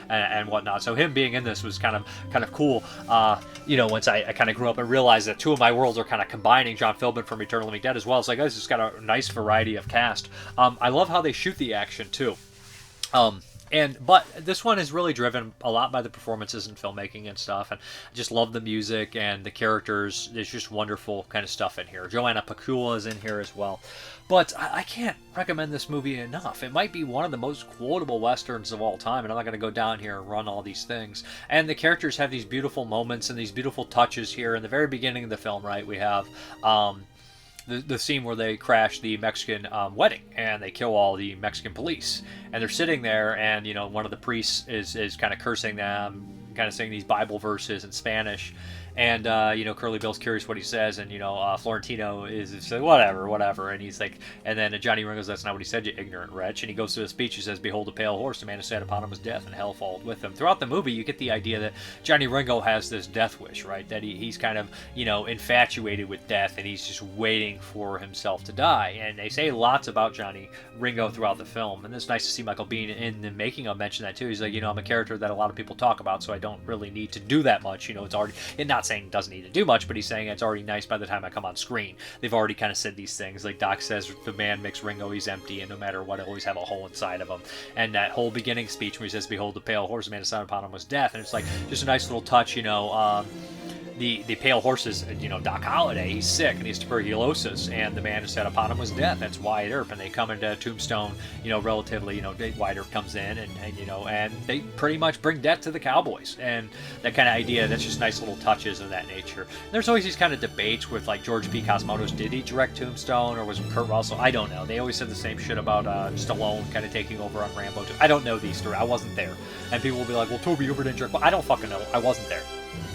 and whatnot. So him being in this was kind of cool. Once I kind of grew up and realized that two of my worlds are kind of combining. John Philbin from Eternal Living Dead as well. It's like, this has got a nice variety of cast. I love how they shoot the action too. But this one is really driven a lot by the performances and filmmaking and stuff, and I just love the music and the characters. There's just wonderful kind of stuff in here. Joanna Pacula is in here as well. But I can't recommend this movie enough. It might be one of the most quotable westerns of all time, and I'm not going to go down here and run all these things. And the characters have these beautiful moments and these beautiful touches here. In the very beginning of the film, right, we have the scene where they crash the Mexican wedding and they kill all the Mexican police, and they're sitting there, and one of the priests is kind of cursing them, kind of saying these Bible verses in Spanish, and Curly Bill's curious what he says, and Florentino is like, whatever, and he's like, and then Johnny Ringo goes, "That's not what he said, you ignorant wretch," and he goes to a speech. He says, "Behold a pale horse, the man who sat upon him was death, and hell followed with him." Throughout the movie, you get the idea that Johnny Ringo has this death wish, right? That he's kind of infatuated with death, and he's just waiting for himself to die. And they say lots about Johnny Ringo throughout the film, and it's nice to see Michael Biehn in the making of mention that too. He's like, I'm a character that a lot of people talk about, so I don't really need to do that much. It's already, and not saying doesn't need to do much, but he's saying it's already nice by the time I come on screen. They've already kind of said these things, like Doc says, the man makes Ringo, he's empty, and no matter what, he'll always have a hole inside of him. And that whole beginning speech where he says, "Behold the pale horse, the man who sat upon him was death," and it's like just a nice little touch. The pale horse is, Doc Holliday, he's sick and he has tuberculosis, and the man who sat upon him was death. That's Wyatt Earp, and they come into Tombstone, relatively, Wyatt Earp comes in, and they pretty much bring death to the cowboys, and that kind of idea, that's just nice little touches of that nature. And there's always these kind of debates with, like, George P. Cosmatos, did he direct Tombstone, or was it Kurt Russell? I don't know. They always said the same shit about Stallone kind of taking over on Rambo. I don't know these stories. I wasn't there. And people will be like, well, Toby Hooper didn't direct. Well, I don't fucking know. I wasn't there.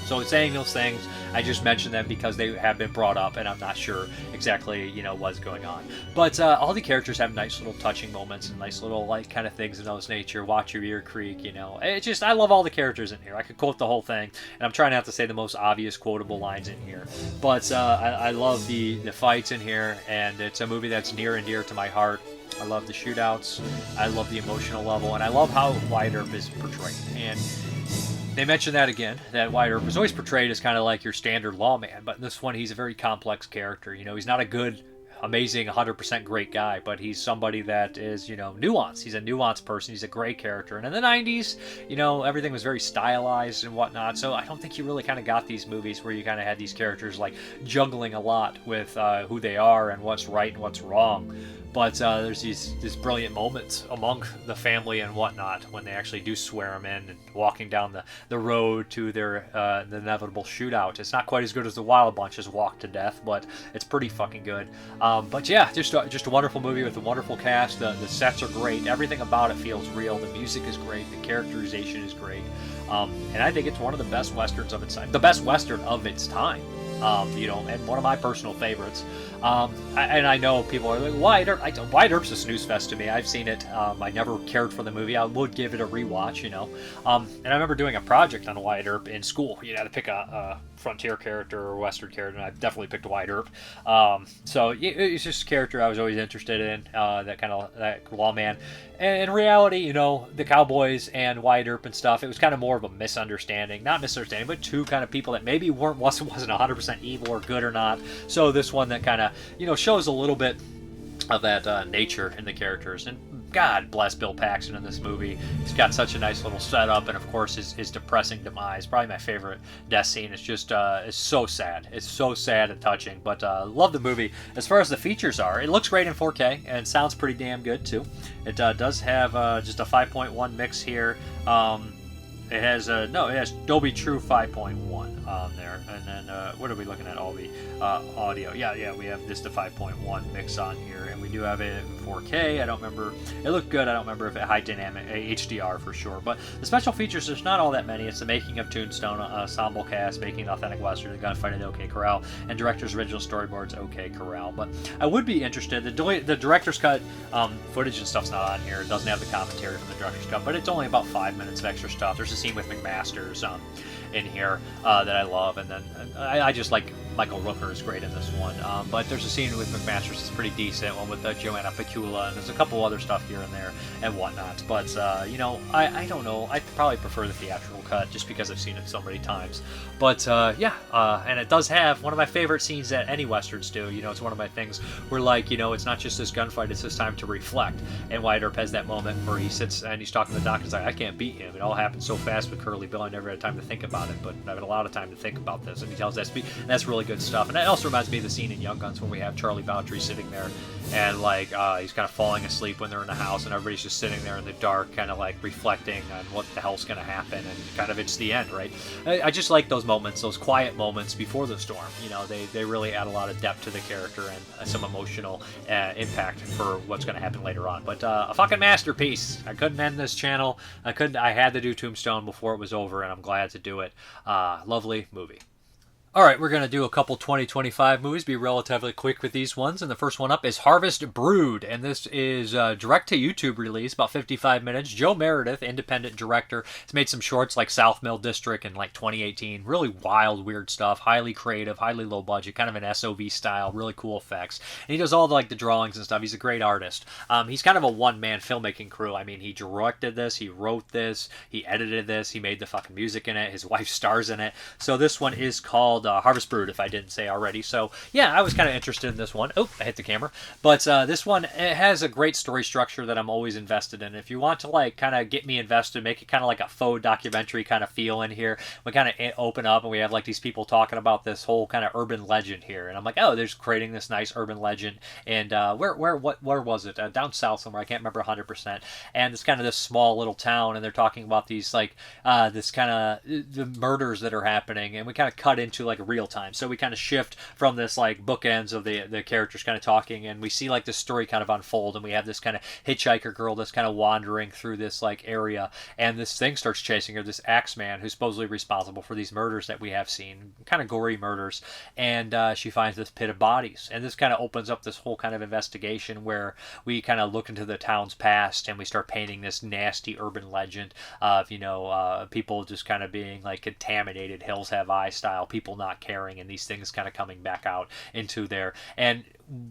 So saying those things, I just mentioned them because they have been brought up, and I'm not sure exactly, what's going on. But all the characters have nice little touching moments and nice little, like, kind of things in those nature. Watch your ear creak, It's just, I love all the characters in here. I could quote the whole thing, and I'm trying not to say the most obvious quotable lines in here. But I love the fights in here, and it's a movie that's near and dear to my heart. I love the shootouts. I love the emotional level, and I love how Wyatt Earp is portrayed. And they mention that again, that Wyatt Earp was always portrayed as kind of like your standard lawman, but in this one he's a very complex character. He's not a good, amazing, 100% great guy, but he's somebody that is, nuanced. He's a nuanced person. He's a great character. And in the 90s, everything was very stylized and whatnot, so I don't think you really kind of got these movies where you kind of had these characters like juggling a lot with who they are and what's right and what's wrong. But there's these brilliant moments among the family and whatnot when they actually do swear him in and walking down the road to their the inevitable shootout. It's not quite as good as the Wild Bunch's Walk to Death, but it's pretty fucking good. But yeah, just a wonderful movie with a wonderful cast. The sets are great. Everything about it feels real. The music is great. The characterization is great. And I think it's one of the best westerns of its time. The best western of its time. And one of my personal favorites. And I know people are like, Wyatt Earp. Wyatt Earp's a snooze fest to me. I've seen it. I never cared for the movie. I would give it a rewatch, And I remember doing a project on Wyatt Earp in school. You had to pick a frontier character or western character, and I definitely picked Wyatt Earp. So it's just a character I was always interested in, that lawman. And in reality, the cowboys and Wyatt Earp and stuff, it was kind of more of a misunderstanding. Not misunderstanding, but two kind of people that maybe wasn't 100% evil or good or not. So this one that kind of, shows a little bit of that nature in the characters. And God bless Bill Paxton in this movie. He's got such a nice little setup, and of course his depressing demise. Probably my favorite death scene. It's just it's so sad. It's so sad and touching. But love the movie. As far as the features are, it looks great in 4K and sounds pretty damn good too. It does have just a 5.1 mix here. It has it has Dolby True 5.1 there, and then what are we looking at? Dolby audio. Yeah, we have this the 5.1 mix on here, and we do have it in 4K. I don't remember. It looked good. I don't remember if it high dynamic HDR for sure. But the special features, there's not all that many. It's the making of Tombstone, ensemble cast, making an authentic western, the gunfight at OK Corral, and director's original storyboards OK Corral. But I would be interested. The director's cut footage and stuff's not on here. It doesn't have the commentary from the director's cut, but it's only about 5 minutes of extra stuff. There's a scene with McMaster's in here that I love, and then I just like Michael Rooker is great in this one. But there's a scene with McMaster's that's pretty decent, one with Joanna Pecula, and there's a couple other stuff here and there and whatnot. But I don't know. I probably prefer the theatrical cut just because I've seen it so many times. But and it does have one of my favorite scenes that any westerns do. It's one of my things where it's not just this gunfight; it's this time to reflect. And Wyatt Earp has that moment where he sits and he's talking to the doctor. He's like, "I can't beat him. It all happened so fast with Curly Bill. I never had time to think about it, but I've had a lot of time to think about this." And he tells that speech, and that's really good stuff. And that also reminds me of the scene in Young Guns when we have Charlie Bowdry sitting there, and he's kind of falling asleep when they're in the house, and everybody's just sitting there in the dark, kind of reflecting on what the hell's going to happen, and kind of it's the end, right? I just like those moments, those quiet moments before the storm. They really add a lot of depth to the character and some emotional impact for what's going to happen later on. But a fucking masterpiece. I couldn't end this channel. I had to do Tombstone before it was over, and I'm glad to do it. Lovely movie. Alright, we're going to do a couple 2025 movies, be relatively quick with these ones, and the first one up is Harvest Brood, and this is direct-to-YouTube release, about 55 minutes. Joe Meredith, independent director, has made some shorts like South Mill District in 2018, really wild, weird stuff, highly creative, highly low budget, kind of an SOV style, really cool effects, and he does all the drawings and stuff. He's a great artist. He's kind of a one-man filmmaking crew. I mean, he directed this, he wrote this, he edited this, he made the fucking music in it, his wife stars in it, so this one is called Harvest Brood, if I didn't say already. So yeah, I was kind of interested in this one. Oh, I hit the camera. But this one, it has a great story structure that I'm always invested in. If you want to kind of get me invested, make it kind of like a faux documentary kind of feel in here, we kind of open up and we have these people talking about this whole kind of urban legend here, and I'm like, oh, they're just creating this nice urban legend. And where was it? Down south somewhere. I can't remember 100%. And it's kind of this small little town, and they're talking about these this kind of the murders that are happening, and we kind of cut into real time. So we kind of shift from this bookends of the characters kind of talking, and we see this story kind of unfold, and we have this kind of hitchhiker girl that's kind of wandering through this area, and this thing starts chasing her, this Axeman who's supposedly responsible for these murders that we have seen, kind of gory murders, and she finds this pit of bodies, and this kind of opens up this whole kind of investigation where we kind of look into the town's past, and we start painting this nasty urban legend of people just kind of being contaminated, hills have eyes style, people not caring, and these things kind of coming back out into there. And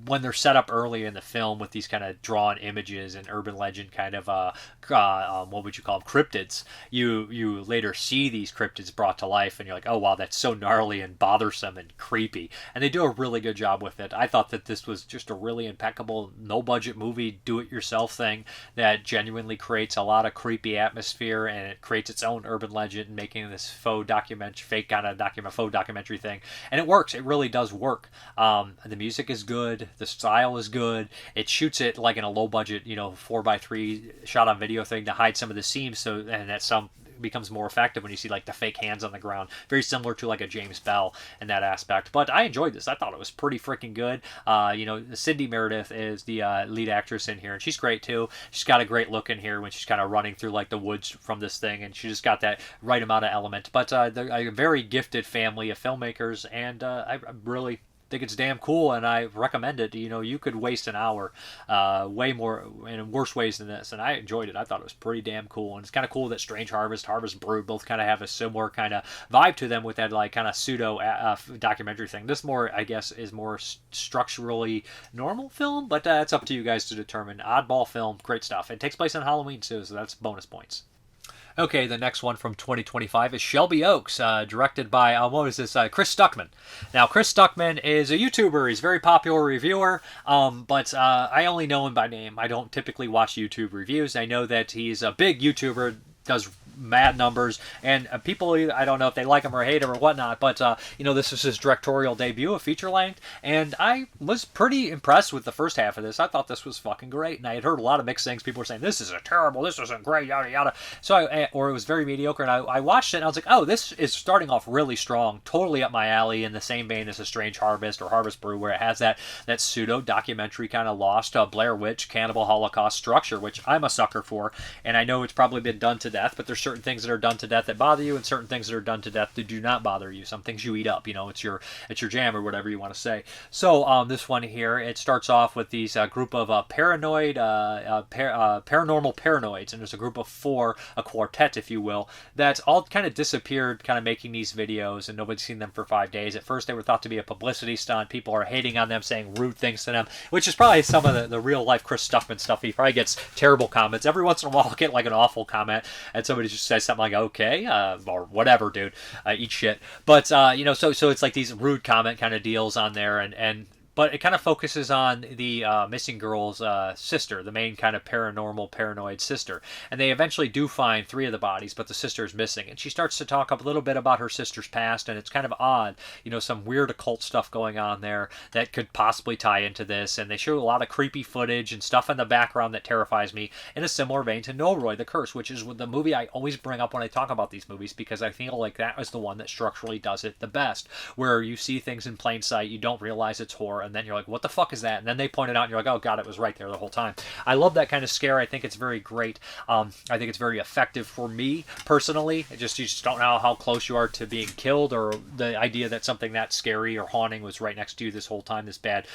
when they're set up early in the film with these kind of drawn images and urban legend kind of what would you call them, cryptids, you later see these cryptids brought to life, and you're like, oh wow, that's so gnarly and bothersome and creepy, and they do a really good job with it. I thought that this was just a really impeccable, no budget movie, do it yourself thing that genuinely creates a lot of creepy atmosphere, and it creates its own urban legend, making this faux documentary thing, and it works. It really does work. The music is good, the style is good. It shoots it in a low budget 4:3 shot on video thing to hide some of the seams, so and that some becomes more effective when you see the fake hands on the ground, very similar to a James Bell in that aspect. But I enjoyed this. I thought it was pretty freaking good. Cindy Meredith is the lead actress in here, and she's great too. She's got a great look in here when she's kind of running through the woods from this thing, and she just got that right amount of element. But they're a very gifted family of filmmakers, and I really think it's damn cool, and I recommend it. You could waste an hour way more in worse ways than this, and I enjoyed it. I thought it was pretty damn cool, and it's kind of cool that Strange Harvest Brood both kind of have a similar kind of vibe to them with that kind of pseudo documentary thing. This more, I guess, is more structurally normal film, but it's up to you guys to determine. Oddball film, great stuff. It takes place on Halloween too, so that's bonus points. Okay, the next one from 2025 is Shelby Oaks, directed by, Chris Stuckman. Now, Chris Stuckman is a YouTuber. He's a very popular reviewer, but I only know him by name. I don't typically watch YouTube reviews. I know that he's a big YouTuber, does mad numbers, and people, I don't know if they like him or hate him or whatnot, but this is his directorial debut, a feature length, and I was pretty impressed with the first half of this. I thought this was fucking great, and I had heard a lot of mixed things. People were saying this is terrible, this isn't great, yada yada. Or it was very mediocre, and I watched it and I was like, oh, this is starting off really strong, totally up my alley, in the same vein as A Strange Harvest or Harvest Brew, where it has that pseudo documentary kind of lost Blair Witch cannibal Holocaust structure, which I'm a sucker for, and I know it's probably been done to death, but there's certain things that are done to death that bother you, and certain things that are done to death that do not bother you. Some things you eat up, it's your jam, or whatever you want to say. So this one here, it starts off with these group of paranormal paranoids, and there's a group of 4, a quartet, if you will, that's all kind of disappeared, kind of making these videos, and nobody's seen them for 5 days. At first, they were thought to be a publicity stunt. People are hating on them, saying rude things to them, which is probably some of the real life Chris Stuckman stuff. He probably gets terrible comments. Every once in a while, I'll get like an awful comment, and somebody just says something like, okay, or whatever, dude, eat shit. But, so it's like these rude comment kind of deals on there, but it kind of focuses on the missing girl's sister, the main kind of paranoid sister. And they eventually do find 3 of the bodies, but the sister is missing. And she starts to talk a little bit about her sister's past, and it's kind of odd. Some weird occult stuff going on there that could possibly tie into this. And they show a lot of creepy footage and stuff in the background that terrifies me, in a similar vein to Noroi, The Curse, which is the movie I always bring up when I talk about these movies, because I feel like that is the one that structurally does it the best, where you see things in plain sight, you don't realize it's horror, and then you're like, what the fuck is that? And then they point it out, and you're like, oh god, it was right there the whole time. I love that kind of scare. I think it's very great. I think it's very effective for me personally. You just don't know how close you are to being killed, or the idea that something that scary or haunting was right next to you this whole time, this bad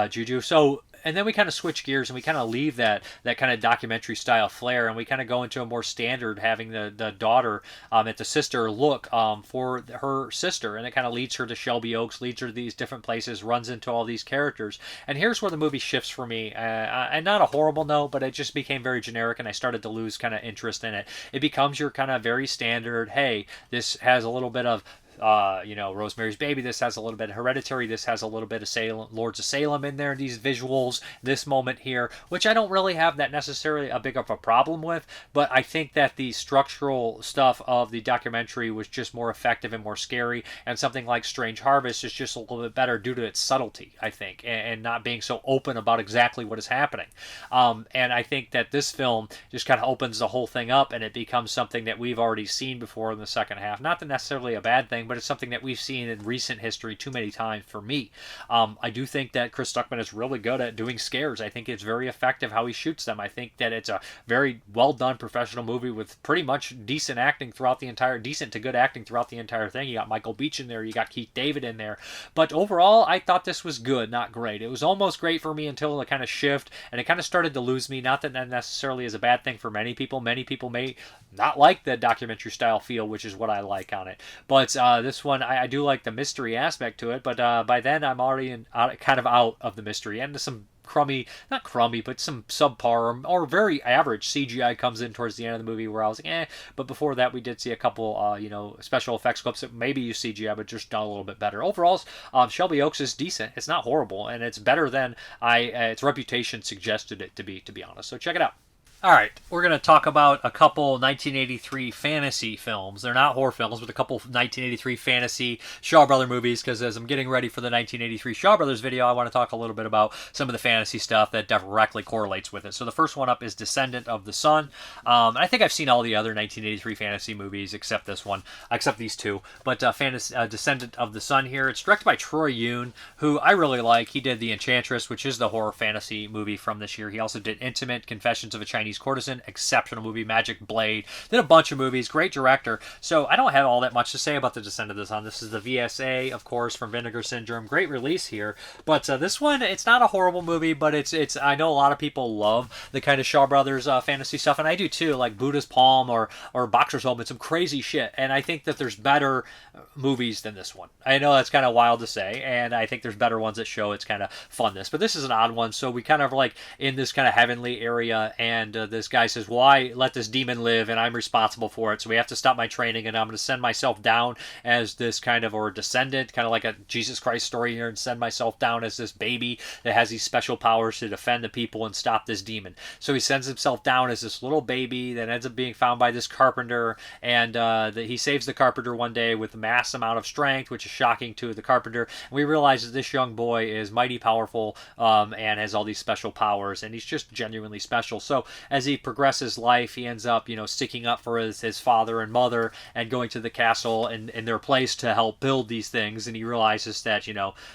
juju. So, and then we kind of switch gears, and we kind of leave that kind of documentary style flair, and we kind of go into a more standard, having the daughter at the sister look for her sister, and it kind of leads her to Shelby Oaks, leads her to these different places, runs into all these characters. And here's where the movie shifts for me, and not a horrible note, but it just became very generic, and I started to lose kind of interest in it. It becomes your kind of very standard, hey, this has a little bit of Rosemary's Baby, this has a little bit of Hereditary, this has a little bit of Lords of Salem in there, these visuals, this moment here, which I don't really have that necessarily a big of a problem with, but I think that the structural stuff of the documentary was just more effective and more scary, and something like Strange Harvest is just a little bit better due to its subtlety, I think, and not being so open about exactly what is happening. And I think that this film just kind of opens the whole thing up, and it becomes something that we've already seen before in the second half. Not necessarily a bad thing, but it's something that we've seen in recent history too many times for me. I do think that Chris Stuckman is really good at doing scares. I think it's very effective how he shoots them. I think that it's a very well done professional movie with pretty much decent to good acting throughout the entire thing. You got Michael Beach in there, you got Keith David in there, but overall I thought this was good, not great. It was almost great for me until it kind of shift, and it kind of started to lose me. Not that necessarily is a bad thing for many people. Many people may not like the documentary style feel, which is what I like on it, but this one, I do like the mystery aspect to it, but by then I'm already kind of out of the mystery, and some not crummy, but some subpar or very average CGI comes in towards the end of the movie, where I was like, but before that we did see a couple, special effects clips that maybe use CGI, but just done a little bit better. Overall, Shelby Oaks is decent. It's not horrible, and it's better than its reputation suggested it to be honest. So check it out. All right, we're going to talk about a couple 1983 fantasy films. They're not horror films, but a couple 1983 fantasy Shaw Brothers movies, because as I'm getting ready for the 1983 Shaw Brothers video, I want to talk a little bit about some of the fantasy stuff that directly correlates with it. So the first one up is Descendant of the Sun. I think I've seen all the other 1983 fantasy movies except this one, except these two. But Descendant of the Sun here, it's directed by Troy Yun, who I really like. He did The Enchantress, which is the horror fantasy movie from this year. He also did Intimate, Confessions of a Chinese Courtesan, exceptional movie, Magic Blade, did a bunch of movies, great director. So I don't have all that much to say about the Descent of the Sun. This is the VSA, of course, from Vinegar Syndrome, great release here. But this one, it's not a horrible movie, but it's I know a lot of people love the kind of Shaw Brothers fantasy stuff, and I do too, like Buddha's Palm or Boxer's Home, and some crazy shit. And I think that there's better movies than this one. I know that's kind of wild to say, and I think there's better ones that show its kind of funness, but this is an odd one. So we kind of like in this kind of heavenly area, and this guy says, well, I let this demon live, and I'm responsible for it, so we have to stop my training, and I'm going to send myself down as this kind of, or a descendant, kind of like a Jesus Christ story here, and send myself down as this baby that has these special powers to defend the people and stop this demon. So he sends himself down as this little baby that ends up being found by this carpenter, and he saves the carpenter one day with a mass amount of strength, which is shocking to the carpenter. And we realize that this young boy is mighty powerful, and has all these special powers, and he's just genuinely special. So as he progresses life, he ends up, sticking up for his father and mother, and going to the castle and in their place to help build these things. And he realizes that,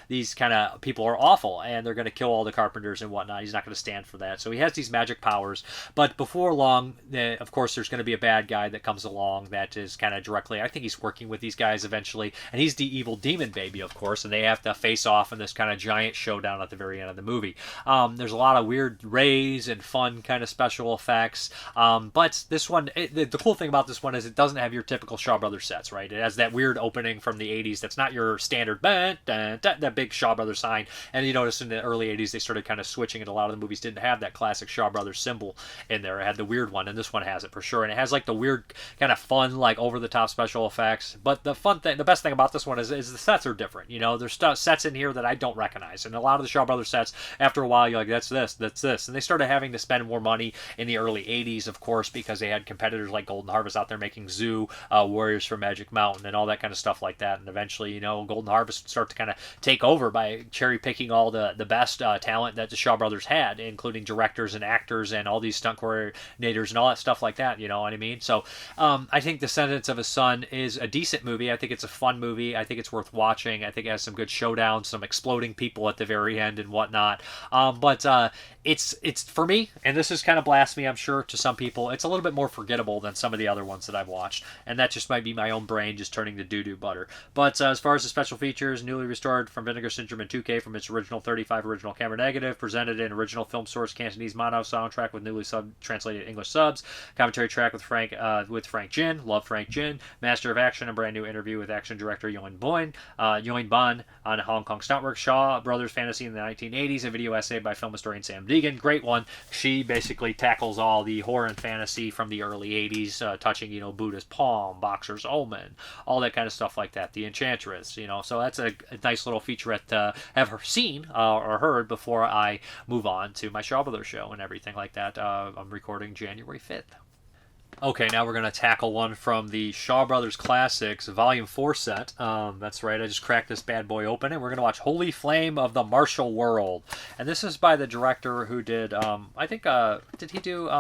these kind of people are awful, and they're going to kill all the carpenters and whatnot. He's not going to stand for that. So he has these magic powers. But before long, of course, there's going to be a bad guy that comes along that is kind of directly, I think he's working with these guys eventually, and he's the evil demon baby, of course, and they have to face off in this kind of giant showdown at the very end of the movie. There's a lot of weird rays and fun kind of special effects, but this one, the cool thing about this one is it doesn't have your typical Shaw Brothers sets, right? It has that weird opening from the 80s that's not your standard that big Shaw Brothers sign. And you notice in the early 80s they started kind of switching it. A lot of the movies didn't have that classic Shaw Brothers symbol in there. It had the weird one, and this one has it for sure. And it has like the weird kind of fun, like over the top special effects. But the best thing about this one is the sets are different. There's sets in here that I don't recognize, and a lot of the Shaw Brothers sets, after a while, you're like, that's this, and they started having to spend more money in the early 80s, of course, because they had competitors like Golden Harvest out there making Zoo, Warriors from Magic Mountain, and all that kind of stuff like that. And eventually, Golden Harvest would start to kind of take over by cherry picking all the best talent that the Shaw Brothers had, including directors and actors and all these stunt coordinators and all that stuff like that. You know what I mean? So I think Descendants of a Son is a decent movie. I think it's a fun movie. I think it's worth watching. I think it has some good showdowns, some exploding people at the very end and whatnot. But it's for me, and this is kind of blasphemy, I'm sure, to some people, it's a little bit more forgettable than some of the other ones that I've watched, and that just might be my own brain just turning to doo-doo butter. But as far as the special features, newly restored from Vinegar Syndrome in 2K from its original 35 original camera negative, presented in original film source Cantonese Madhouse soundtrack with newly translated English subs, commentary track with Frank Jin, love Frank Jin, master of action, a brand new interview with action director Yoin Ban on Hong Kong Stuntworks, Shaw Brothers Fantasy in the 1980s, a video essay by film historian Sam Deegan, great one. She basically tackles all the horror and fantasy from the early 80s, touching, Buddha's Palm, Boxer's Omen, all that kind of stuff like that, The Enchantress, so that's a nice little featurette to have seen or heard before I move on to my Shaw Brothers show and everything like that. I'm recording January 5th. Okay, now we're going to tackle one from the Shaw Brothers Classics Volume 4 set. That's right, I just cracked this bad boy open, and we're going to watch Holy Flame of the Martial World. And this is by the director who did, did he do...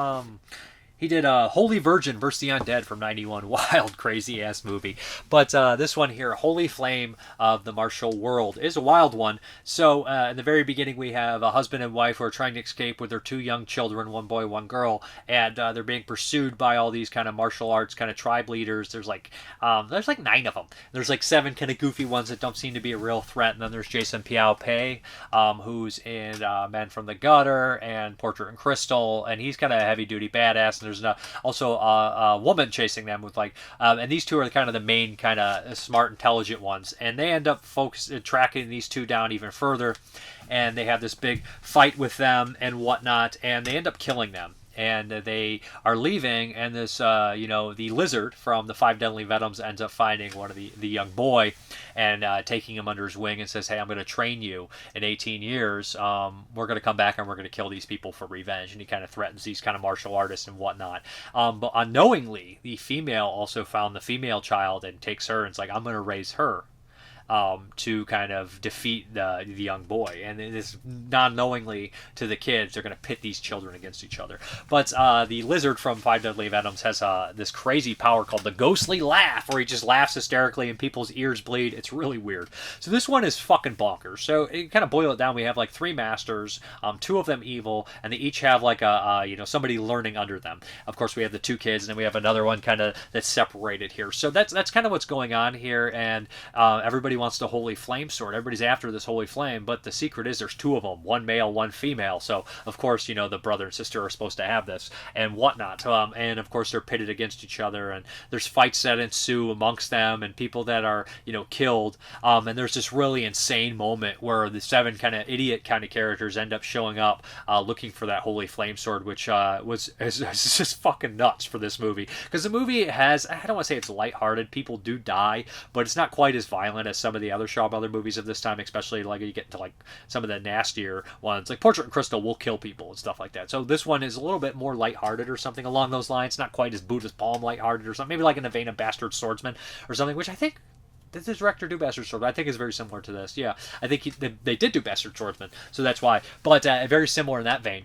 He did Holy Virgin vs. the Undead from 91. Wild, crazy-ass movie. But this one here, Holy Flame of the Martial World, is a wild one. So in the very beginning, we have a husband and wife who are trying to escape with their 2 young children, 1 boy, 1 girl. And they're being pursued by all these kind of martial arts kind of tribe leaders. There's like 9 of them. There's like 7 kind of goofy ones that don't seem to be a real threat. And then there's Jason Piao-Pei, who's in Men from the Gutter and Portrait in Crystal. And he's kind of a heavy-duty badass. And there's also a woman chasing them with and these 2 are kind of the main kind of smart, intelligent ones, and they end up tracking these 2 down even further, and they have this big fight with them and whatnot, and they end up killing them. And they are leaving, and this, the lizard from the 5 Deadly Venoms ends up finding one of the young boy and taking him under his wing and says, hey, I'm going to train you in 18 years. We're going to come back and we're going to kill these people for revenge. And he kind of threatens these kind of martial artists and whatnot. But unknowingly, the female also found the female child and takes her and is like, I'm going to raise her. To kind of defeat the young boy, and it is non-knowingly to the kids, they're going to pit these children against each other. But the lizard from 5 Deadly Venoms has this crazy power called the ghostly laugh, where he just laughs hysterically and people's ears bleed. It's really weird. So this one is fucking bonkers. So it kind of boil it down, we have like 3 masters, 2 of them evil, and they each have like somebody learning under them. Of course, we have the 2 kids, and then we have another one kind of that's separated here. So that's kind of what's going on here, and everybody's everybody wants the holy flame sword. Everybody's after this holy flame, but the secret is there's two of them, one male, one female. So of course, you know, the brother and sister are supposed to have this and whatnot. And of course, they're pitted against each other, and there's fights that ensue amongst them, and people that are, you know, killed. And there's this really insane moment where the 7 kind of idiot kind of characters end up showing up, looking for that holy flame sword, which is just fucking nuts for this movie, because the movie has, I don't want to say it's lighthearted. People do die, but it's not quite as violent as some of the other Shaw Brother movies of this time, especially like you get into like some of the nastier ones, like Portrait in Crystal will kill people and stuff like that. So this one is a little bit more lighthearted or something along those lines, not quite as Buddha's Palm lighthearted or something, maybe like in the vein of Bastard Swordsman or something, which I think did this director do Bastard Swordsman? I think it's very similar to this. Yeah, I think they did do Bastard Swordsman, so that's why. But very similar in that vein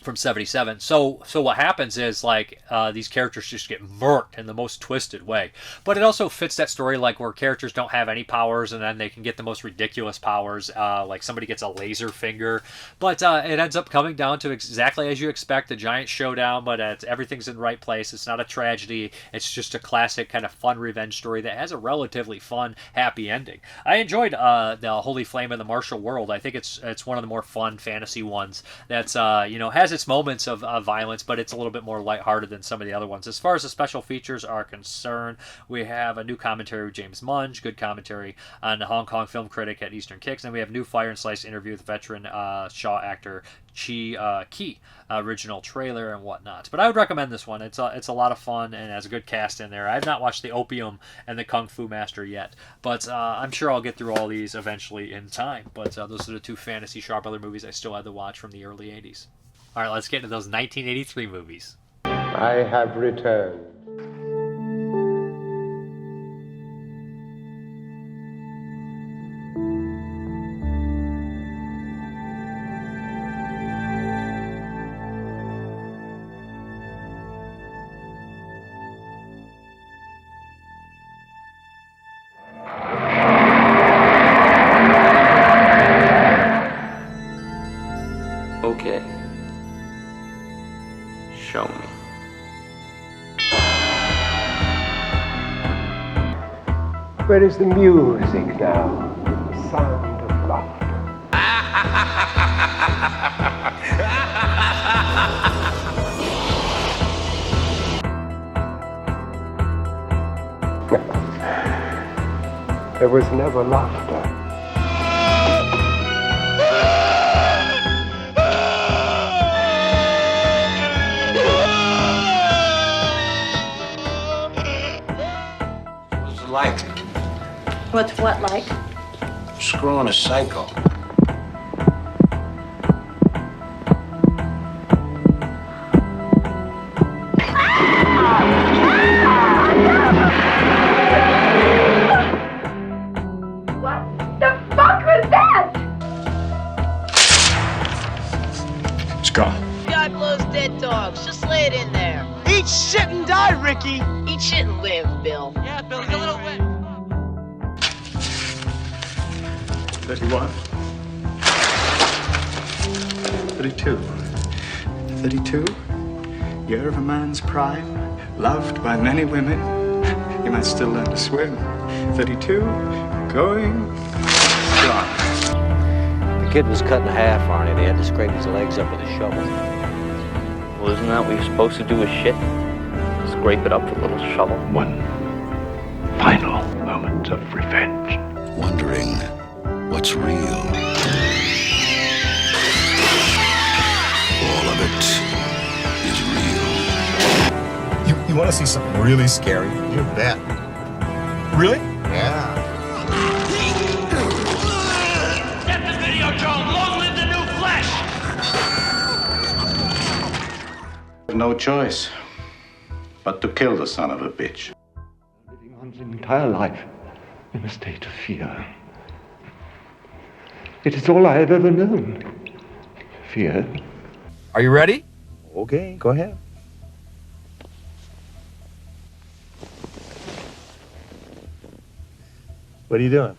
from 77. So what happens is, like, these characters just get murked in the most twisted way. But it also fits that story, like, where characters don't have any powers and then they can get the most ridiculous powers, like somebody gets a laser finger. But it ends up coming down to exactly as you expect, a giant showdown, but everything's in the right place. It's not a tragedy. It's just a classic kind of fun revenge story that has a relatively fun, happy ending. I enjoyed the Holy Flame of the Martial World. I think it's one of the more fun fantasy ones that's, you know, has its moments of violence, but it's a little bit more lighthearted than some of the other ones. As far as the special features are concerned, we have a new commentary with James Munge, good commentary on the Hong Kong film critic at Eastern Kicks, and we have new Fire and Slice interview with veteran Shaw actor Chi Ki, original trailer and whatnot. But I would recommend this one. It's a lot of fun and has a good cast in there. I have not watched The Opium and The Kung Fu Master yet, but I'm sure I'll get through all these eventually in time. But those are the two fantasy Shaw Brother movies I still had to watch from the early 80s. All right, let's get into those 1983 movies. I have returned. Okay. Show me. Where is the music now? The sound of laughter. There was never laughter. Like What's what like? screwing a psycho. What the fuck was that? It's gone. God blows dead dogs. Just lay it in there. Eat shit and die, Ricky! Eat shit and live, Bill. Yeah, Bill, he's a little wet. 31. 32. 32. Year of a man's prime, loved by many women. He might still learn to swim. 32. Going. Gone. The kid was cut in half, Arnie. They had to scrape his legs up with a shovel. Well, isn't that what you're supposed to do with shit? Scrape it up with a little shovel. One final moment of revenge. Wondering what's real. All of it is real. You want to see something really scary? You bet. Really? Yeah. Get the video, Joe! Long live the new flesh! No choice but to kill the son of a bitch. Living one's entire life in a state of fear. It is all I have ever known. Fear. Are you ready? Okay, go ahead. What are you doing?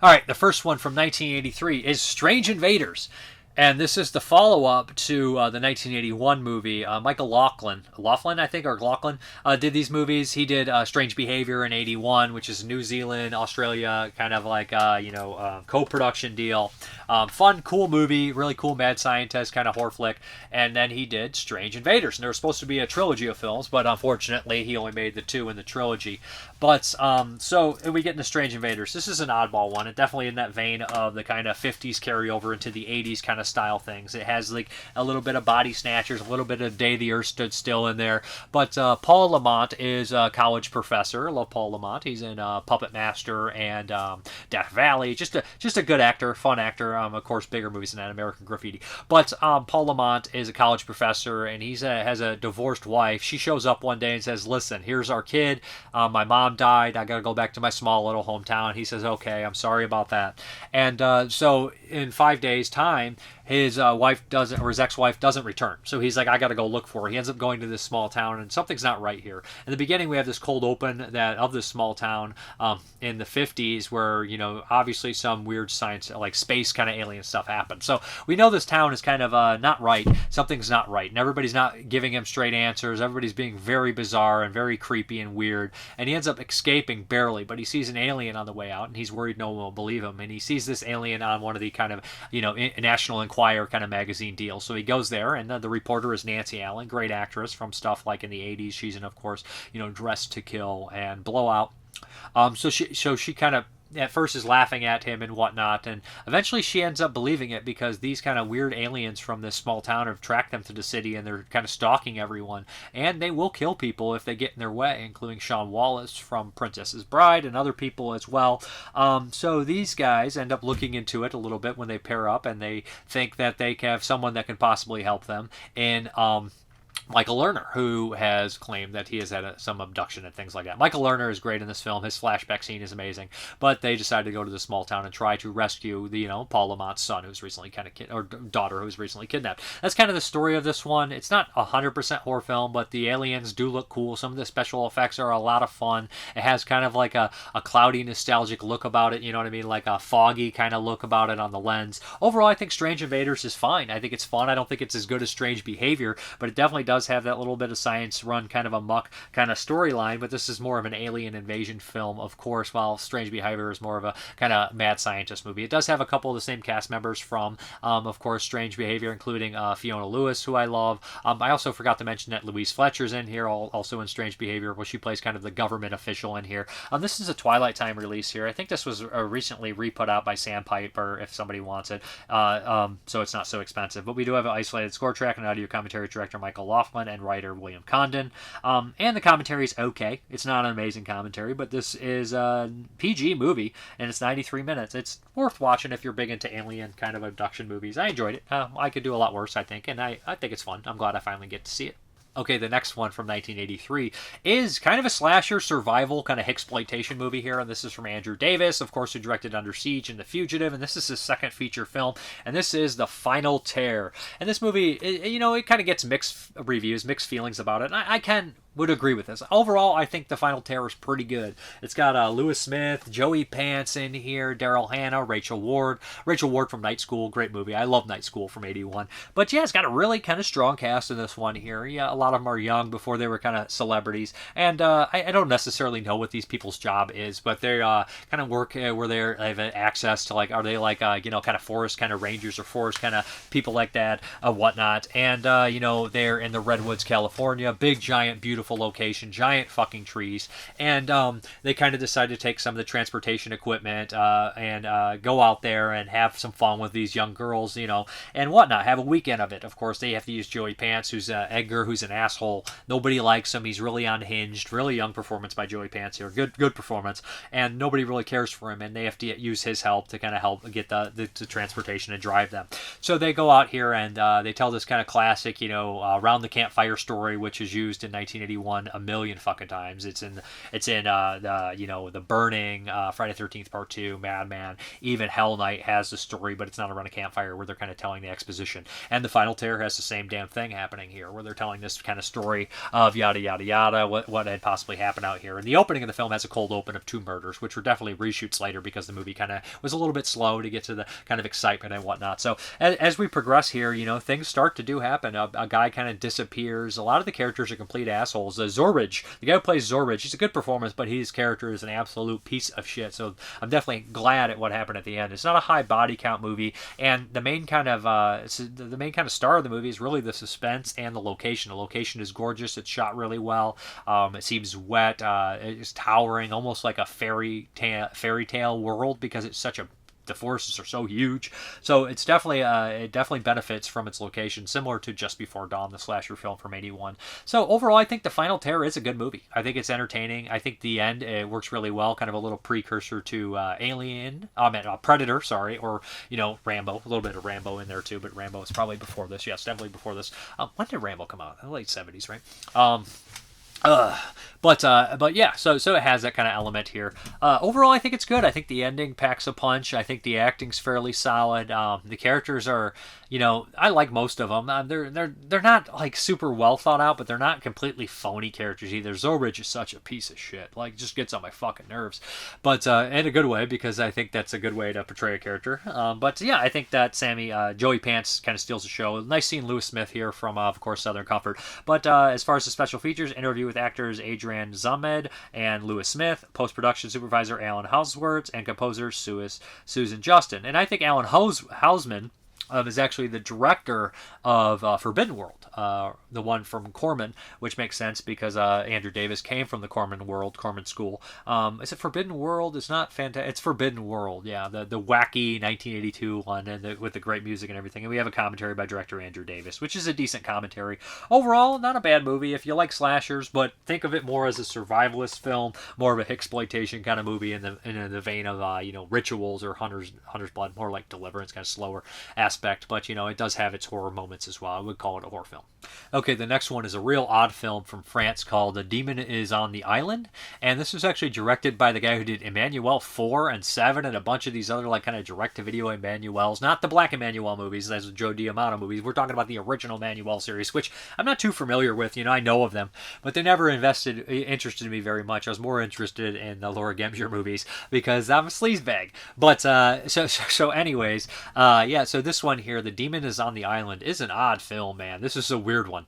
All right, the first one from 1983 is Strange Invaders. And this is the follow-up to the 1981 movie. Michael Laughlin, I think, or Laughlin, did these movies. He did Strange Behavior in 81, which is New Zealand, Australia, kind of like, co-production deal. Fun, cool movie, really cool mad scientist kind of horror flick. And then he did Strange Invaders. And there was supposed to be a trilogy of films, but unfortunately he only made the 2 in the trilogy. But, so we get into Strange Invaders. This is an oddball one. It's definitely in that vein of the kind of 50s carryover into the 80s kind of style things. It has like a little bit of Body Snatchers, a little bit of Day the Earth Stood Still in there. But Paul Lamont is a college professor. I love Paul Lamont. He's in Puppet Master and Death Valley. Just a good actor, fun actor. Of course, bigger movies than that, American Graffiti. But Paul Lamont is a college professor, and he has a divorced wife. She shows up one day and says, "Listen, here's our kid. My mom died. I got to go back to my small little hometown." He says, "Okay, I'm sorry about that." And so in 5 days' time, his his ex-wife doesn't return. So he's like, I got to go look for her. He ends up going to this small town, and something's not right here. In the beginning, we have this cold open of this small town in the 50s where, obviously some weird science, like space kind of alien stuff happened. So we know this town is kind of not right. Something's not right. And everybody's not giving him straight answers. Everybody's being very bizarre and very creepy and weird. And he ends up escaping barely, but he sees an alien on the way out, and he's worried no one will believe him. And he sees this alien on one of the kind of, National Enquirer kind of magazine deals. So he goes there, and the reporter is Nancy Allen, great actress from stuff like in the 80s. She's in, of course, Dressed to Kill and Blowout. So she kind of at first is laughing at him and whatnot, and eventually she ends up believing it because these kind of weird aliens from this small town have tracked them to the city, and they're kind of stalking everyone, and they will kill people if they get in their way, including Sean Wallace from Princess's Bride and other people as well. So these guys end up looking into it a little bit when they pair up, and they think that they have someone that can possibly help them in Michael Lerner, who has claimed that he has had some abduction and things like that. Michael Lerner is great in this film. His flashback scene is amazing. But they decided to go to the small town and try to rescue the, Paul Lamont's son, who's recently or daughter, who's recently kidnapped. That's kind of the story of this one. It's not 100% horror film, but the aliens do look cool. Some of the special effects are a lot of fun. It has kind of like a cloudy, nostalgic look about it. You know what I mean? Like a foggy kind of look about it on the lens. Overall, I think Strange Invaders is fine. I think it's fun. I don't think it's as good as Strange Behavior, but it definitely does have that little bit of science run kind of amok kind of storyline, but this is more of an alien invasion film, of course, while Strange Behavior is more of a kind of mad scientist movie. It does have a couple of the same cast members from, of course, Strange Behavior, including Fiona Lewis, who I love. I also forgot to mention that Louise Fletcher's in here, also in Strange Behavior, where she plays kind of the government official in here. This is a Twilight Time release here. I think this was recently re-put out by Sandpiper, if somebody wants it, so it's not so expensive. But we do have an isolated score track and audio commentary director Michael Laughlin and writer William Condon. And the commentary is okay. It's not an amazing commentary, but this is a PG movie, and it's 93 minutes. It's worth watching if you're big into alien kind of abduction movies. I enjoyed it. I could do a lot worse, I think, and I think it's fun. I'm glad I finally get to see it. Okay, the next one from 1983 is kind of a slasher survival kind of exploitation movie here, and this is from Andrew Davis, of course, who directed Under Siege and The Fugitive, and this is his second feature film, and this is The Final Tear. And this movie, it kind of gets mixed reviews, mixed feelings about it, and I would agree with this. Overall, I think The Final Tear is pretty good. It's got Lewis Smith, Joey Pants in here, Daryl Hannah, Rachel Ward from Night School, great movie. I love Night School from 81. But yeah, it's got a really kind of strong cast in this one here. Yeah, a lot of them are young before they were kind of celebrities. And I don't necessarily know what these people's job is, but they kind of work where they have access to, like, are they like, kind of forest kind of rangers or forest kind of people like that, whatnot. And, they're in the Redwoods, California, big, giant, beautiful location, giant fucking trees, and they kind of decide to take some of the transportation equipment and go out there and have some fun with these young girls, and whatnot, have a weekend of it. Of course, they have to use Joey Pants, who's Edgar, who's an asshole. Nobody likes him. He's really unhinged. Really young performance by Joey Pants here. Good performance, and nobody really cares for him, and they have to use his help to kind of help get the transportation and drive them. So they go out here and they tell this kind of classic, around the campfire story, which is used in 1981 81 a million fucking times. It's in the Burning, Friday the 13th Part 2, Madman. Even Hell Night has the story, but it's not around a campfire where they're kind of telling the exposition. And The Final Tear has the same damn thing happening here, where they're telling this kind of story of yada yada yada, what had possibly happened out here. And the opening of the film has a cold open of 2 murders, which were definitely reshoots later because the movie kind of was a little bit slow to get to the kind of excitement and whatnot. So as we progress here, things start to happen. A guy kind of disappears. A lot of the characters are complete assholes. Zorbridge, the guy who plays Zorbridge, he's a good performance, but his character is an absolute piece of shit. So I'm definitely glad at what happened at the end. It's not a high body count movie, and the main kind of star of the movie is really the suspense and the location. The location is gorgeous. It's shot really well. It seems wet. It's towering, almost like a fairy tale world, because it's such a the forests are so huge. So it's definitely it definitely benefits from its location, similar to Just Before Dawn, the slasher film from '81. So overall, I think The Final Tear is a good movie. I think it's entertaining. I think the end, it works really well, kind of a little precursor to Predator, or Rambo. A little bit of Rambo in there too, but Rambo is probably before this. Yes, definitely before this. When did Rambo come out? In the late '70s, right? But yeah, so it has that kind of element here. Overall, I think it's good. I think the ending packs a punch. I think the acting's fairly solid. The characters are, I like most of them. They're not like super well thought out, but they're not completely phony characters either. Zorbridge is such a piece of shit. Like, just gets on my fucking nerves, but in a good way, because I think that's a good way to portray a character. But yeah, I think that Joey Pants kind of steals the show. Nice seeing Lewis Smith here from, of course, Southern Comfort. But as far as the special features, interview with actors Adrian Zamed and Lewis Smith, post-production supervisor Alan Hauswirth, and composer Susan Justin. And I think Alan Hausman is actually the director of Forbidden World, the one from Corman, which makes sense because Andrew Davis came from the Corman School. Is it Forbidden World? It's not fantastic. It's Forbidden World, yeah, the wacky 1982 one, and with the great music and everything. And we have a commentary by director Andrew Davis, which is a decent commentary. Overall, not a bad movie if you like slashers, but think of it more as a survivalist film, more of a exploitation kind of movie in the vein of Rituals or Hunter's Blood, more like Deliverance, kind of slower aspect, but it does have its horror moments as well. I would call it a horror film. Okay, the next one is a real odd film from France called The Demon is on the Island, and this was actually directed by the guy who did Emmanuelle 4 and 7 and a bunch of these other kind of direct-to-video Emmanuelles, not the Black Emmanuelle movies, that's the Joe D'Amato movies. We're talking about the original Emmanuelle series, which I'm not too familiar with. I know of them, but they never interested me very much. I was more interested in the Laura Gemser movies because I'm a sleazebag. But so anyways, yeah. So this one here, The Demon is on the Island, is an odd film, man. This is a weird one.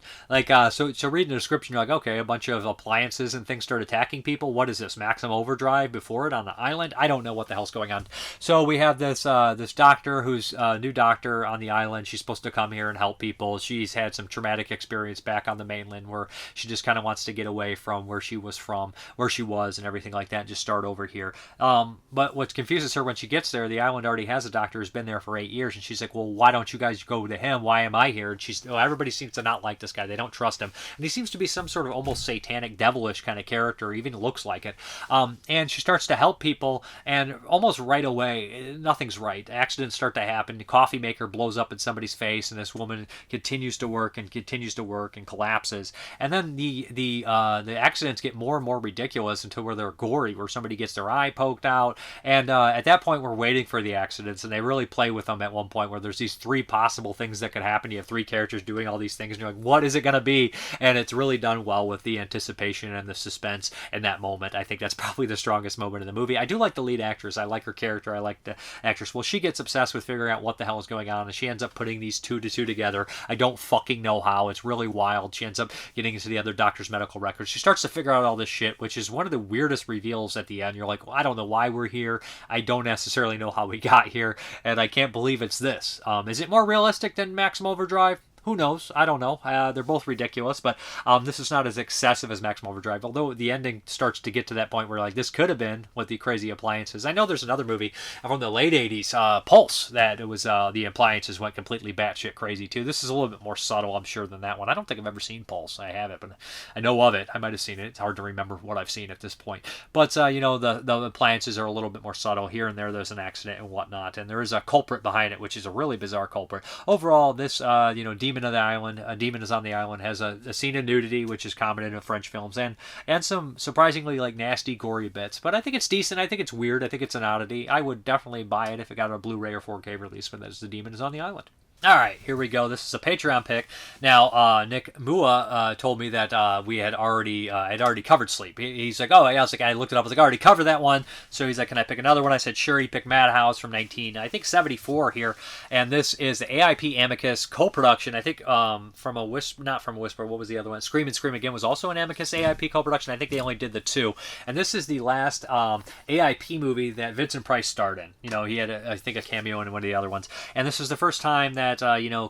So reading the description, you're like, okay, a bunch of appliances and things start attacking people. What is this, Maximum Overdrive before it on the island? I don't know what the hell's going on. So we have this doctor who's a new doctor on the island. She's supposed to come here and help people. She's had some traumatic experience back on the mainland where she just kind of wants to get away from where she was and everything like that, and just start over here. But what confuses her when she gets there, the island already has a doctor who's been there for 8 years, and she's like, well, why don't you guys go to him? Why am I here? And everybody seems to not like this guy. They don't trust him. And he seems to be some sort of almost satanic, devilish kind of character, even looks like it. And she starts to help people, and almost right away, nothing's right. Accidents start to happen. The coffee maker blows up in somebody's face, and this woman continues to work and collapses. And then the accidents get more and more ridiculous until where they're gory, where somebody gets their eye poked out. And at that point, we're waiting for the accidents, and they really play with them at one point where there's these 3 possible things that could happen. You have 3 characters doing all these things, and you're like, what is it going to be? And it's really done well with the anticipation and the suspense in that moment. I think that's probably the strongest moment in the movie. I do like the lead actress. I like her character. I like the actress. Well, she gets obsessed with figuring out what the hell is going on, and she ends up putting these 2 to 2 together. I don't fucking know how. It's really wild. She ends up getting into the other doctor's medical records. She starts to figure out all this shit, which is one of the weirdest reveals at the end. You're like, well, I don't know why we're here. I don't necessarily know how we got here, and I can't believe it's this. Is it more realistic than Maximum Overdrive? Who knows? I don't know. They're both ridiculous, but this is not as excessive as Maximum Overdrive, although the ending starts to get to that point where like this could have been with the crazy appliances. I know there's another movie from the late 80s, Pulse, that it was the appliances went completely batshit crazy too. This is a little bit more subtle, I'm sure, than that one. I don't think I've ever seen Pulse. I haven't, but I know of it. I might have seen it. It's hard to remember what I've seen at this point. But, the appliances are a little bit more subtle. Here and there's an accident and whatnot, and there is a culprit behind it, which is a really bizarre culprit. Overall, this, Demon Demon of the Island, Demon is on the Island, has a scene of nudity, which is common in French films, and some surprisingly like nasty, gory bits. But I think it's decent. I think it's weird. I think it's an oddity. I would definitely buy it if it got a Blu-ray or 4K release, but that's The Demon is on the Island. All right, here we go. This is a Patreon pick. Now, Nick Mua told me that we had already covered Sleep. He's like, oh, yeah. I looked it up. I was like, I already covered that one. So he's like, can I pick another one? I said, sure. He picked Madhouse from 74 here, and this is the AIP Amicus co-production. I think not from a Whisper. What was the other one? Scream and Scream Again was also an Amicus AIP co-production. I think they only did the two, and this is the last AIP movie that Vincent Price starred in. You know, he had I think a cameo in one of the other ones, and this is the first time that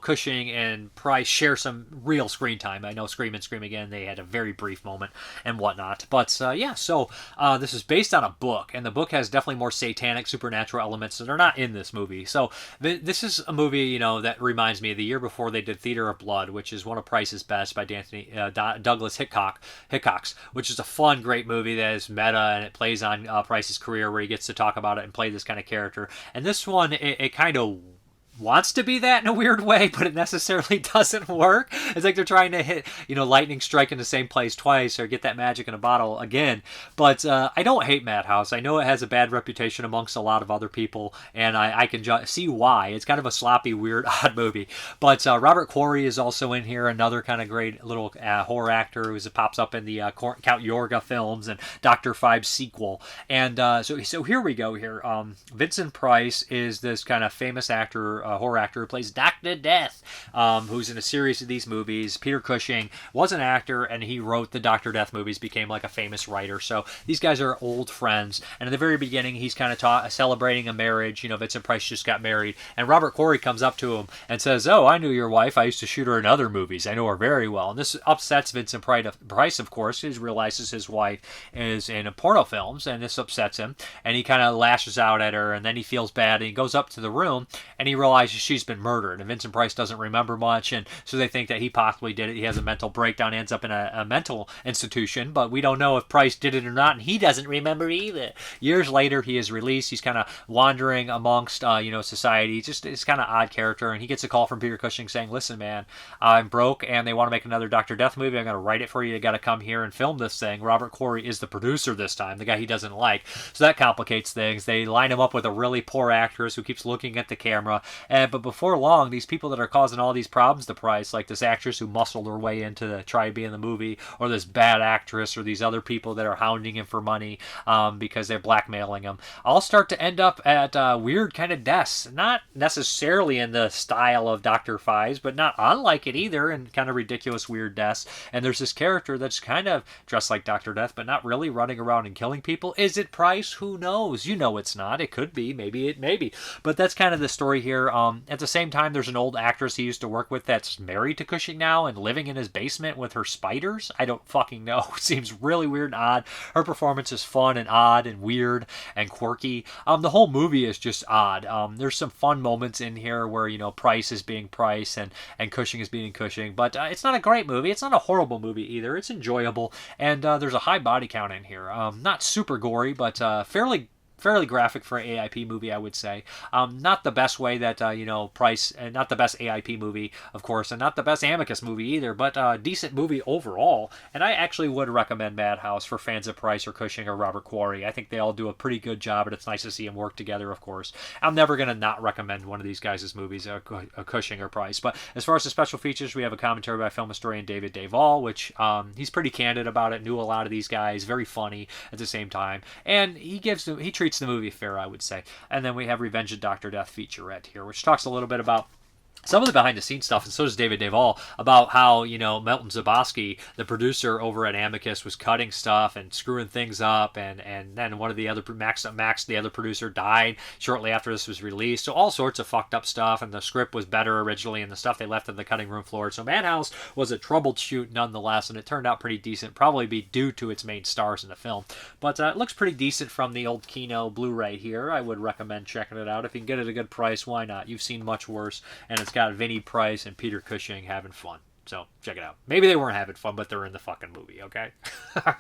Cushing and Price share some real screen time. I know Scream and Scream Again, they had a very brief moment and whatnot. But this is based on a book, and the book has definitely more satanic, supernatural elements that are not in this movie. So this is a movie, that reminds me of the year before they did Theater of Blood, which is one of Price's best by Douglas Hickox, which is a fun, great movie that is meta, and it plays on Price's career where he gets to talk about it and play this kind of character. And this one, it kind of wants to be that in a weird way, but it necessarily doesn't work. It's like they're trying to hit, lightning strike in the same place twice or get that magic in a bottle again. But I don't hate Madhouse. I know it has a bad reputation amongst a lot of other people, and I can see why. It's kind of a sloppy, weird, odd movie. But Robert Quarry is also in here, another kind of great little horror actor who pops up in the Count Yorga films and Dr. Five's sequel. And so here we go here. Vincent Price is this kind of famous actor, horror actor who plays Dr. Death, who's in a series of these movies. Peter Cushing was an actor, and he wrote the Dr. Death movies, became like a famous writer. So these guys are old friends. And in the very beginning, he's kind of celebrating a marriage. Vincent Price just got married, and Robert Quarry comes up to him and says, "Oh, I knew your wife. I used to shoot her in other movies. I know her very well." And this upsets Vincent Price, of course. He realizes his wife is in porno films, and this upsets him. And he kind of lashes out at her, and then he feels bad, and he goes up to the room, and he realizes she's been murdered, and Vincent Price doesn't remember much, and so they think that he possibly did it. He has a mental breakdown, ends up in a mental institution, but we don't know if Price did it or not, and he doesn't remember either. Years later, he is released. He's kind of wandering amongst society. Just this kind of odd character, and he gets a call from Peter Cushing saying, "Listen, man, I'm broke, and they want to make another Dr. Death movie. I'm going to write it for you. You got to come here and film this thing." Robert Quarry is the producer this time, the guy he doesn't like, so that complicates things. They line him up with a really poor actress who keeps looking at the camera. But before long, these people that are causing all these problems to Price, like this actress who muscled her way into try to be in the movie, or this bad actress, or these other people that are hounding him for money because they're blackmailing him, all start to end up at weird kind of deaths. Not necessarily in the style of Dr. Fives, but not unlike it either, and kind of ridiculous, weird deaths. And there's this character that's kind of dressed like Dr. Death, but not really, running around and killing people. Is it Price? Who knows? It's not. It could be. Maybe it may be. But that's kind of the story here. At the same time, there's an old actress he used to work with that's married to Cushing now and living in his basement with her spiders. I don't fucking know. It seems really weird and odd. Her performance is fun and odd and weird and quirky. The whole movie is just odd. There's some fun moments in here where, Price is being Price and Cushing is being Cushing. But it's not a great movie. It's not a horrible movie either. It's enjoyable. And there's a high body count in here. Not super gory, but fairly graphic for an AIP movie, I would say. Not the best way that, Price, and not the best AIP movie, of course, and not the best Amicus movie either, but a decent movie overall. And I actually would recommend Madhouse for fans of Price or Cushing or Robert Quarry. I think they all do a pretty good job, and it's nice to see them work together, of course. I'm never going to not recommend one of these guys' movies, a Cushing or Price. But as far as the special features, we have a commentary by film historian David Duvall, which he's pretty candid about it, knew a lot of these guys, very funny at the same time, and he treats the movie fair, I would say. And then we have Revenge of Dr. Death featurette here, which talks a little bit about some of the behind-the-scenes stuff, and so does David Duvall, about how, Milton Zabosky, the producer over at Amicus, was cutting stuff and screwing things up, and then one of the other, Max, the other producer, died shortly after this was released, so all sorts of fucked up stuff, and the script was better originally, and the stuff they left on the cutting room floor. So Madhouse was a troubleshoot nonetheless, and it turned out pretty decent, probably be due to its main stars in the film. But it looks pretty decent from the old Kino Blu-ray here. I would recommend checking it out. If you can get it at a good price, why not? You've seen much worse, and it's got Vinnie Price and Peter Cushing having fun. So check it out. Maybe they weren't having fun, but they're in the fucking movie, okay? All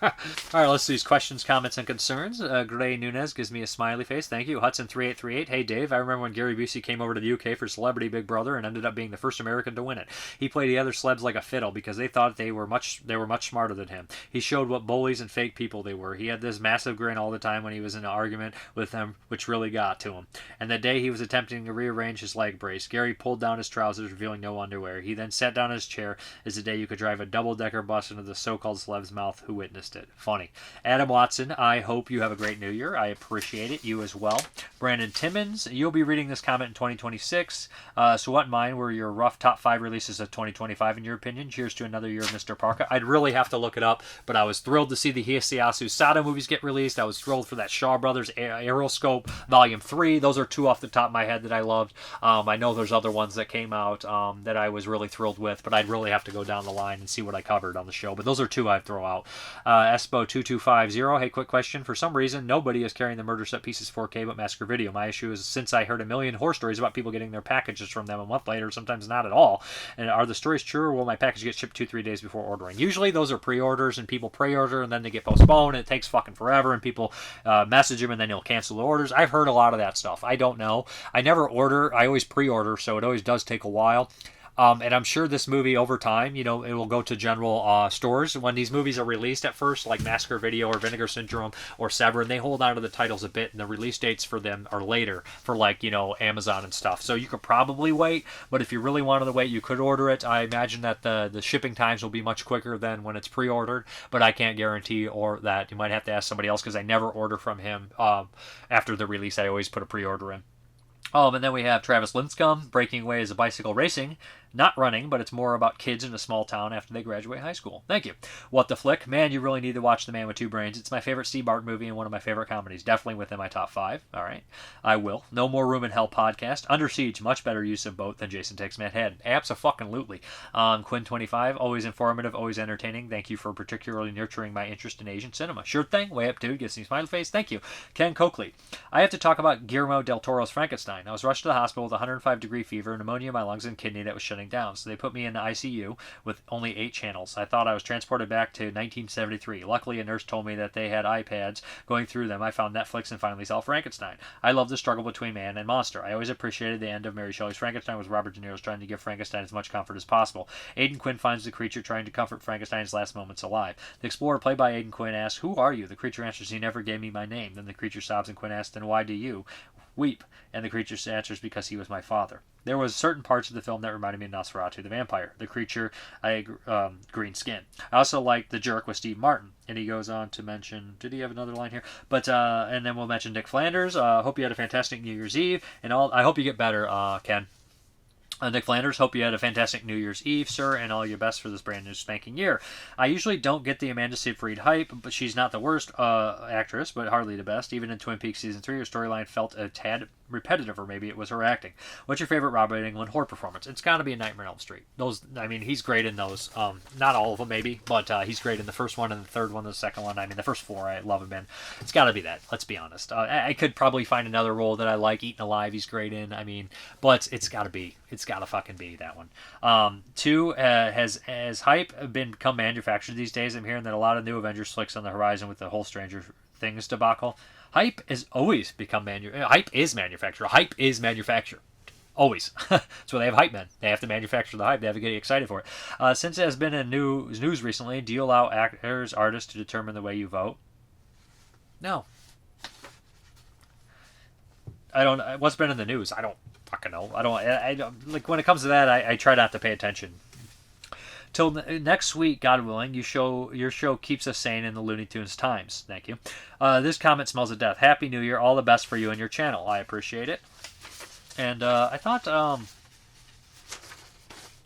right, let's do these questions, comments, and concerns. Gray Nunez gives me a smiley face. Thank you. Hudson3838. Hey, Dave, I remember when Gary Busey came over to the UK for Celebrity Big Brother and ended up being the first American to win it. He played the other celebs like a fiddle because they thought they were much smarter than him. He showed what bullies and fake people they were. He had this massive grin all the time when he was in an argument with them, which really got to him. And the day he was attempting to rearrange his leg brace, Gary pulled down his trousers, revealing no underwear. He then sat down in his chair as the day you could drive a double-decker bus into the so-called celeb's mouth who witnessed it. Funny. Adam Watson, I hope you have a great new year. I appreciate it. You as well. Brandon Timmons, you'll be reading this comment in 2026. So what in mind were your rough top 5 releases of 2025 in your opinion? Cheers to another year of Mrparka. I'd really have to look it up, but I was thrilled to see the Hiyasu Sada movies get released. I was thrilled for that Shaw Brothers Aeroscope Volume 3. Those are 2 off the top of my head that I loved. I know there's other ones that came out that I was really thrilled with, but I'd really have to go down the line and see what I covered on the show. But those are 2 I'd throw out. Espo2250, hey, quick question. For some reason, nobody is carrying the Murder Set Pieces 4K but Massacre Video. My issue is since I heard a million horror stories about people getting their packages from them a month later, sometimes not at all. And are the stories true, or will my package get shipped 2-3 days before ordering? Usually those are pre-orders, and people pre-order, and then they get postponed, and it takes fucking forever, and people message them, and then they'll cancel the orders. I've heard a lot of that stuff. I don't know. I never order. I always pre-order, so it always does take a while. And I'm sure this movie, over time, it will go to general stores. When these movies are released at first, like Massacre Video or Vinegar Syndrome or Severin, they hold on to the titles a bit, and the release dates for them are later for, Amazon and stuff. So you could probably wait, but if you really wanted to wait, you could order it. I imagine that the shipping times will be much quicker than when it's pre-ordered, but I can't guarantee or that. You might have to ask somebody else because I never order from him after the release. I always put a pre-order in. And then we have Travis Linscomb, breaking away as a bicycle racing. Not running, but it's more about kids in a small town after they graduate high school. Thank you. What the Flick? Man, you really need to watch The Man with Two Brains. It's my favorite Steve Martin movie and one of my favorite comedies. Definitely within my top 5. All right. I will. No More Room in Hell podcast. Under Siege. Much better use of both than Jason Takes Manhattan. Abso-fucking-lutely. Quinn25. Always informative. Always entertaining. Thank you for particularly nurturing my interest in Asian cinema. Sure thing. Way up, dude. Gets me smiley face. Thank you. Ken Coakley. I have to talk about Guillermo del Toro's Frankenstein. I was rushed to the hospital with 105-degree fever, pneumonia in my lungs, and kidney that was shutting down. So they put me in the ICU with only 8 channels. I thought I was transported back to 1973. Luckily, a nurse told me that they had iPads. Going through them, I found Netflix and finally saw Frankenstein. I love the struggle between man and monster. I always appreciated the end of Mary Shelley's Frankenstein, with Robert De Niro's trying to give Frankenstein as much comfort as possible. Aidan Quinn finds the creature trying to comfort Frankenstein's last moments alive. The explorer, played by Aidan Quinn, asks, "Who are you?" The creature answers, "He never gave me my name." Then the creature sobs, and Quinn asks, "Then why do you weep?" And the creature answers, "Because he was my father." There was certain parts of the film that reminded me of Nosferatu the Vampire. The creature, green skin. I also liked The Jerk with Steve Martin. And he goes on to mention, did he have another line here? But and then we'll mention Dick Flanders. Hope you had a fantastic New Year's Eve. And I hope you get better, Ken. Nick Flanders, hope you had a fantastic New Year's Eve, sir, and all your best for this brand new spanking year. I usually don't get the Amanda Seyfried hype, but she's not the worst actress, but hardly the best. Even in Twin Peaks Season 3, her storyline felt a tad repetitive, or maybe it was her acting. What's your favorite Robert Englund horror performance? It's got to be a Nightmare on Elm Street. Those, he's great in those. Not all of them, maybe, but he's great in the first one and the third one and the second one. The first 4 I love him in. It's got to be that. Let's be honest. I could probably find another role that I like. Eaten Alive, he's great in. But it's got to be. It's got to fucking be that one. 2, has hype become manufactured these days? I'm hearing that a lot of new Avengers flicks on the horizon with the whole Stranger Things debacle. Hype is always become Hype is manufactured. Hype is manufactured. Always. That's why they have hype men. They have to manufacture the hype. They have to get you excited for it. Since it has been in news recently, do you allow actors, artists to determine the way you vote? No. I don't. What's been in the news? I don't fucking know. I don't like when it comes to that. I try not to pay attention. Till next week, God willing, your show keeps us sane in the Looney Tunes times. Thank you. This comment smells of death. Happy New Year. All the best for you and your channel. I appreciate it. And I thought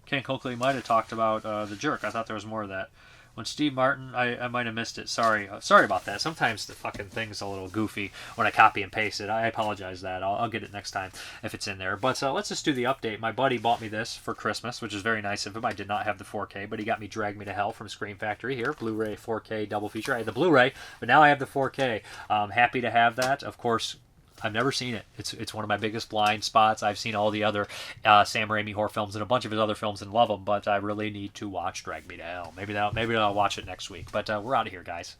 Ken Coakley might have talked about The Jerk. I thought there was more of that. When Steve Martin, I might have missed it. Sorry about that. Sometimes the fucking thing's a little goofy when I copy and paste it. I apologize that. I'll get it next time if it's in there. But let's just do the update. My buddy bought me this for Christmas, which is very nice of him. I did not have the 4K, but he got me Drag Me to Hell from Scream Factory here. Blu-ray 4K double feature. I had the Blu-ray, but now I have the 4K. I'm happy to have that. Of course, I've never seen it. It's one of my biggest blind spots. I've seen all the other Sam Raimi horror films and a bunch of his other films and love them, but I really need to watch Drag Me to Hell. Maybe I'll watch it next week. But we're out of here, guys.